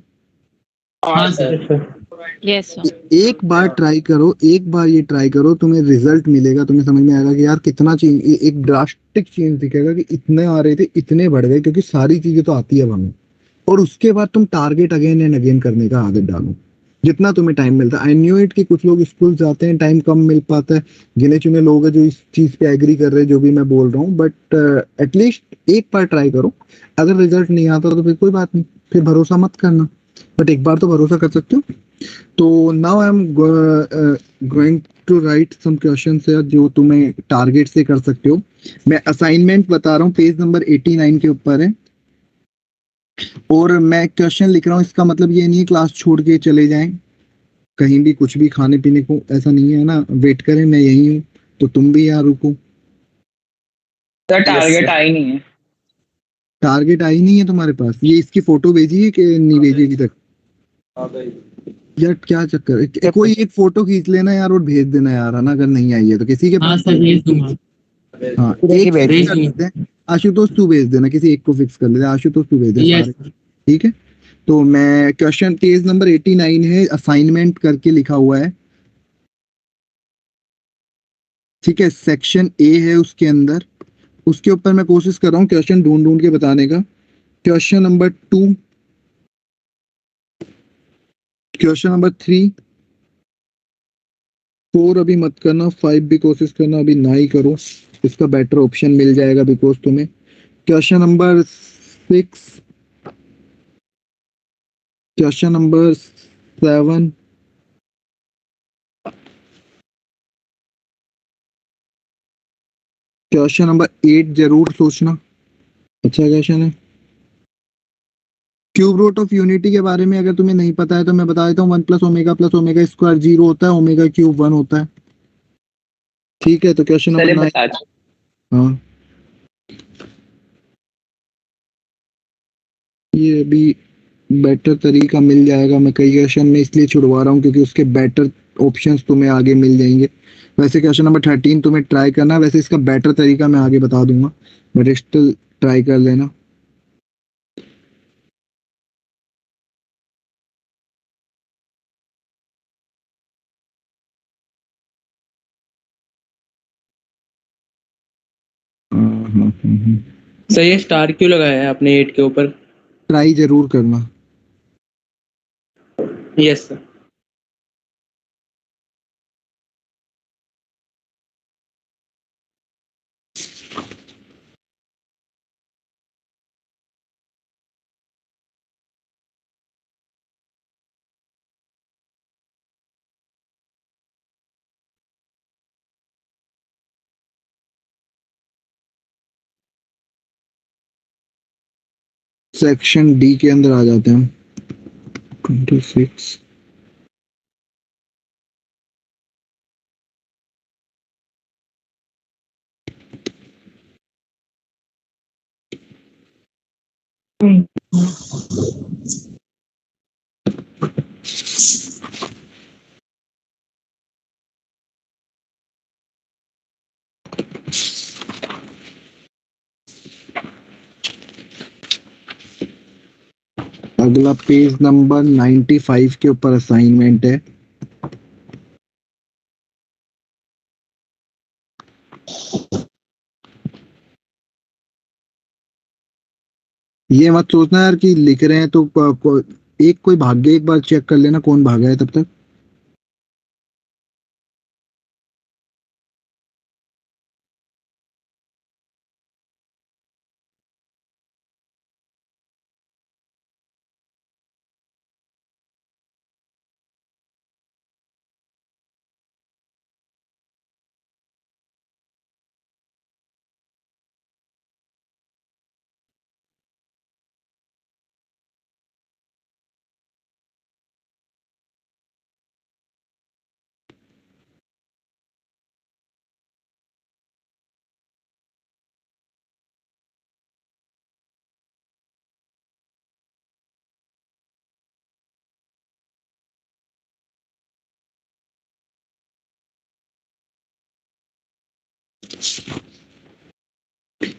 हाँ सर।
यस
एक बार ट्राई करो, एक बार ये ट्राई करो, तुम्हें रिजल्ट मिलेगा, तुम्हें समझ में आएगा कि यार कितना चेंज, एक ड्रास्टिक चेंज दिखेगा कि इतने आ रहे थे इतने बढ़ गए, क्योंकि सारी चीजें तो आती है अब हमें। और उसके बाद तुम टारगेट अगेन एंड अगेन करने का आदत डालो जितना तुम्हें टाइम मिलता है। आई न्यू इट कि कुछ लोग स्कूल जाते हैं, टाइम कम मिल पाता है, गिने चुने लोग हैं जो इस चीज पे एग्री कर रहे हैं जो भी मैं बोल रहा हूँ, बट एटलीस्ट एक बार ट्राई करो। अगर रिजल्ट नहीं आता तो फिर कोई बात नहीं, फिर भरोसा मत करना, बट एक बार तो भरोसा कर सकते हो। तो now I am going to write some questions जो तुम्हें टारगेट से कर सकते हो। मैं असाइनमेंट बता रहा हूँ, पेज नंबर 89 के ऊपर है, और मैं क्वेश्चन लिख रहा हूँ। इसका मतलब ये नहीं है क्लास छोड़ के चले जाएं कहीं भी, कुछ भी खाने पीने को, ऐसा नहीं है ना। वेट करें, मैं यही हूँ तो तुम भी यहाँ रुको।
सर टारगेट आई नहीं है।
टारगेट आई नहीं है तुम्हारे पास? ये इसकी फोटो भेजी है कि नहीं भेजी अभी तक? यार क्या चक्कर है, कोई एक फोटो खींच लेना यार और भेज देना यार, है ना? अगर नहीं आई है तो किसी के
हाँ
पास
सर भेज दूंगा।
हाँ एक भेज देते हैं। आशुतोष तू भेज देना, किसी एक को फिक्स कर लेते हैं। आशुतोष तू भेज दे
यस
सारे, ठीक है? तो मैं क्वेश्चन पेज नंबर 89 है, असाइनमेंट करके लिखा हुआ है, ठीक है? सेक्शन ए है उसके अंदर, उसके ऊपर मैं कोशिश कर रहा हूँ क्वेश्चन ढूंढ ढूंढ के बताने का। क्वेश्चन नंबर 2, क्वेश्चन नंबर 3, 4 अभी मत करना, 5 भी कोशिश करना, अभी ना ही करो, इसका बेटर ऑप्शन मिल जाएगा बिकॉज तुम्हें। Question number 6, question number 7, question number 8 जरूर सोचना, अच्छा क्वेश्चन है। क्यूब रूट ऑफ यूनिटी के बारे में अगर तुम्हें नहीं पता है तो मैं बता देता हूँ, 1 प्लस ओमेगा स्क्वायर 0 होता है, ओमेगा क्यूब 1 होता है। ठीक है, तो क्वेश्चन नंबर
चलिए
9।
बता दो।
हाँ, ये अभी बेटर तरीका मिल जाएगा, मैं कई क्वेश्चन में इसलिए छुड़वा रहा हूँ क्योंकि उसके बेटर ऑप्शंस तुम्हें आगे मिल जाएंगे। वैसे क्वेश्चन नंबर 13 तुम्हें ट्राई करना, वैसे इसका बेटर तरीका मैं आगे बता दूंगा, बट स्टिल ट्राई कर लेना।
सर ये स्टार क्यों लगाया है आपने 8 के ऊपर?
ट्राई जरूर करना।
Yes sir.
सेक्शन डी के अंदर आ जाते हैं हम। 26 अगला पेज नंबर 95 के ऊपर असाइनमेंट है। ये मत सोचना यार कि लिख रहे हैं तो एक कोई भाग गया, एक बार चेक कर लेना कौन भागा है तब तक।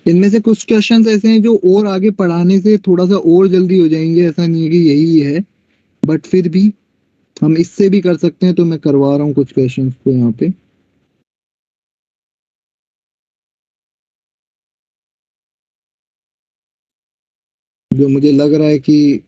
इनमें से कुछ क्वेश्चंस ऐसे हैं जो और आगे पढ़ाने से थोड़ा सा और जल्दी हो जाएंगे, ऐसा नहीं है कि यही है, बट फिर भी हम इससे भी कर सकते हैं, तो मैं करवा रहा हूँ कुछ क्वेश्चंस को यहाँ पे। जो मुझे लग रहा है कि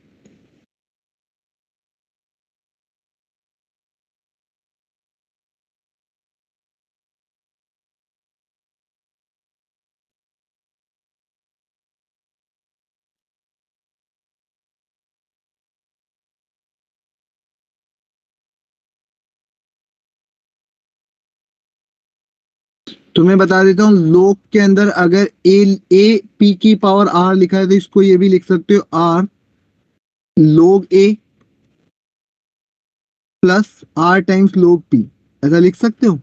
तुम्हें बता देता हूँ, लोग के अंदर अगर ए पी की पावर आर लिखा है तो इसको ये भी लिख सकते हो, R log a plus R times log p, ऐसा लिख सकते हो।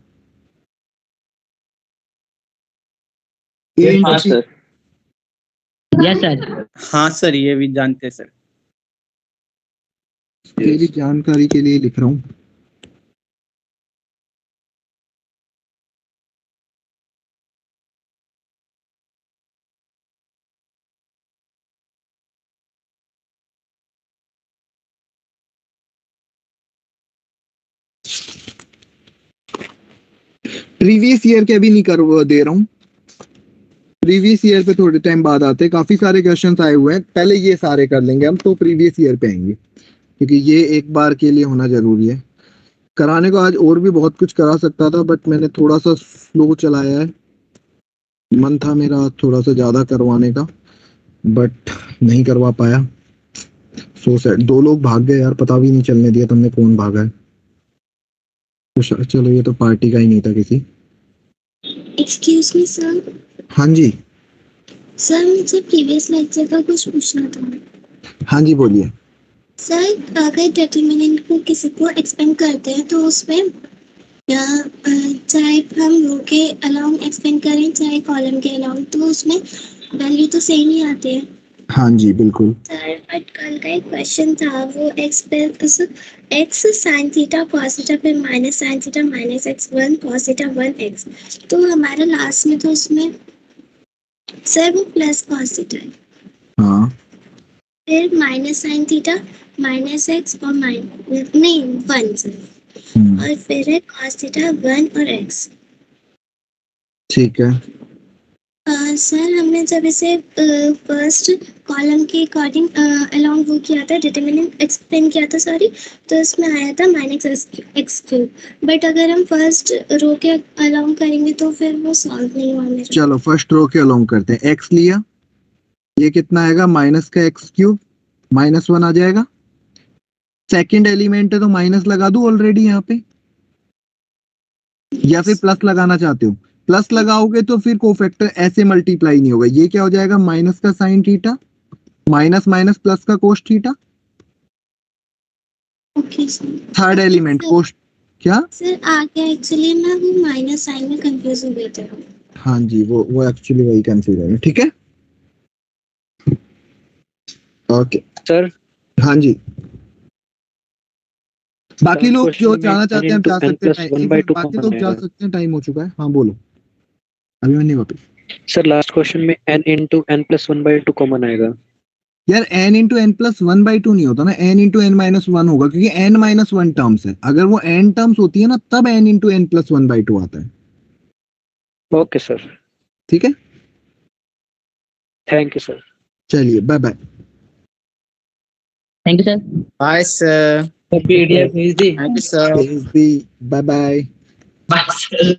हाँ सर।
Yes sir.
हाँ सर, ये भी जानते हैं सर।
तेरी जानकारी के लिए लिख रहा हूँ। प्रीवियस ईयर के अभी नहीं कर दे रहा हूँ, प्रीवियस ईयर पे थोड़े टाइम बाद आते हैं, काफी सारे क्वेश्चंस आए हुए हैं, पहले ये सारे कर लेंगे हम, तो प्रीवियस ईयर पे आएंगे क्योंकि ये एक बार के लिए होना जरूरी है। कराने को आज और भी बहुत कुछ करा सकता था, बट मैंने थोड़ा सा स्लो चलाया है, मन था मेरा थोड़ा सा ज्यादा करवाने का, बट नहीं करवा पाया। सो सैड, 2 लोग भाग गए यार, पता भी नहीं चलने दिया तुमने कौन भागा है। तो चलो, ये तो पार्टी का ही नहीं था किसी।
Excuse me sir.
हाँ जी।
सर मुझे प्रीवियस लेक्चर का कुछ पूछना था।
हाँ जी बोलिए।
सर अगर डिटर्मिनेंट को किसी को एक्सपेंड करते हैं तो उसमें चाहे हम रो के अलाउंग एक्सपेंड करें चाहे कॉलम के अलाउंग तो उसमें वैल्यू तो सेम ही आती है।
हाँ जी बिल्कुल।
सर बट कल का एक क्वेश्चन था वो X sine theta cos theta फिर minus sine theta minus X 1 cos theta 1 X, तो हमारा लास्ट में तो उसमें सर वो प्लस कॉस थीटा है,
हाँ
फिर minus sine theta minus x और नहीं 1 सर, और फिर है कॉस थीटा 1 और एक्स।
ठीक है।
सर हमने जब इसे फर्स्ट कॉलम के अकॉर्डिंग अलोंग वो किया था डिटरमिनेंट एक्सप्लेन किया था सॉरी, तो इसमें आया था माइनस एक्स क्यूब, बट अगर हम फर्स्ट रो के अलोंग करेंगे तो फिर वो सॉल्व नहीं हुआ मेरा।
चलो फर्स्ट रो के अलोंग करते हैं। एक्स लिया, ये कितना आएगा माइनस का एक्स क्यूब -1 आ जाएगा। सेकंड एलिमेंट है तो माइनस लगा दूं ऑलरेडी यहाँ पे, या फिर प्लस लगाना चाहते हो? प्लस लगाओगे तो फिर कोफैक्टर ऐसे मल्टीप्लाई नहीं होगा। ये क्या हो जाएगा माइनस का sine theta minus minus plus का cos theta.
Okay sir.
Third element cos क्या?
सर आगे एक्चुअली मैं वो माइनस साइन में कंफ्यूज हो गई थी।
हाँ जी वो एक्चुअली वही कंफ्यूजन है। ठीक है ओके
सर।
हाँ जी बाकी लोग जो जाना चाहते हैं जा सकते हैं, बाकी लोग जा सकते हैं, टाइम हो चुका है। हाँ बोलो अभिमन्यु वापस।
सर लास्ट क्वेश्चन में n into n+1/2 कॉमन आएगा।
यार n into n+1/2 नहीं होता ना, n into n-1 होगा, क्योंकि n-1 टर्म्स है। अगर वो n टर्म्स होती है ना तब n into n+1/2 आता है।
ओके सर
ठीक है
थैंक यू सर।
चलिए bye bye.
Thank you sir.
Bye sir.
PDF भेज दी।
Thank you sir.
Bye bye.
Bye sir.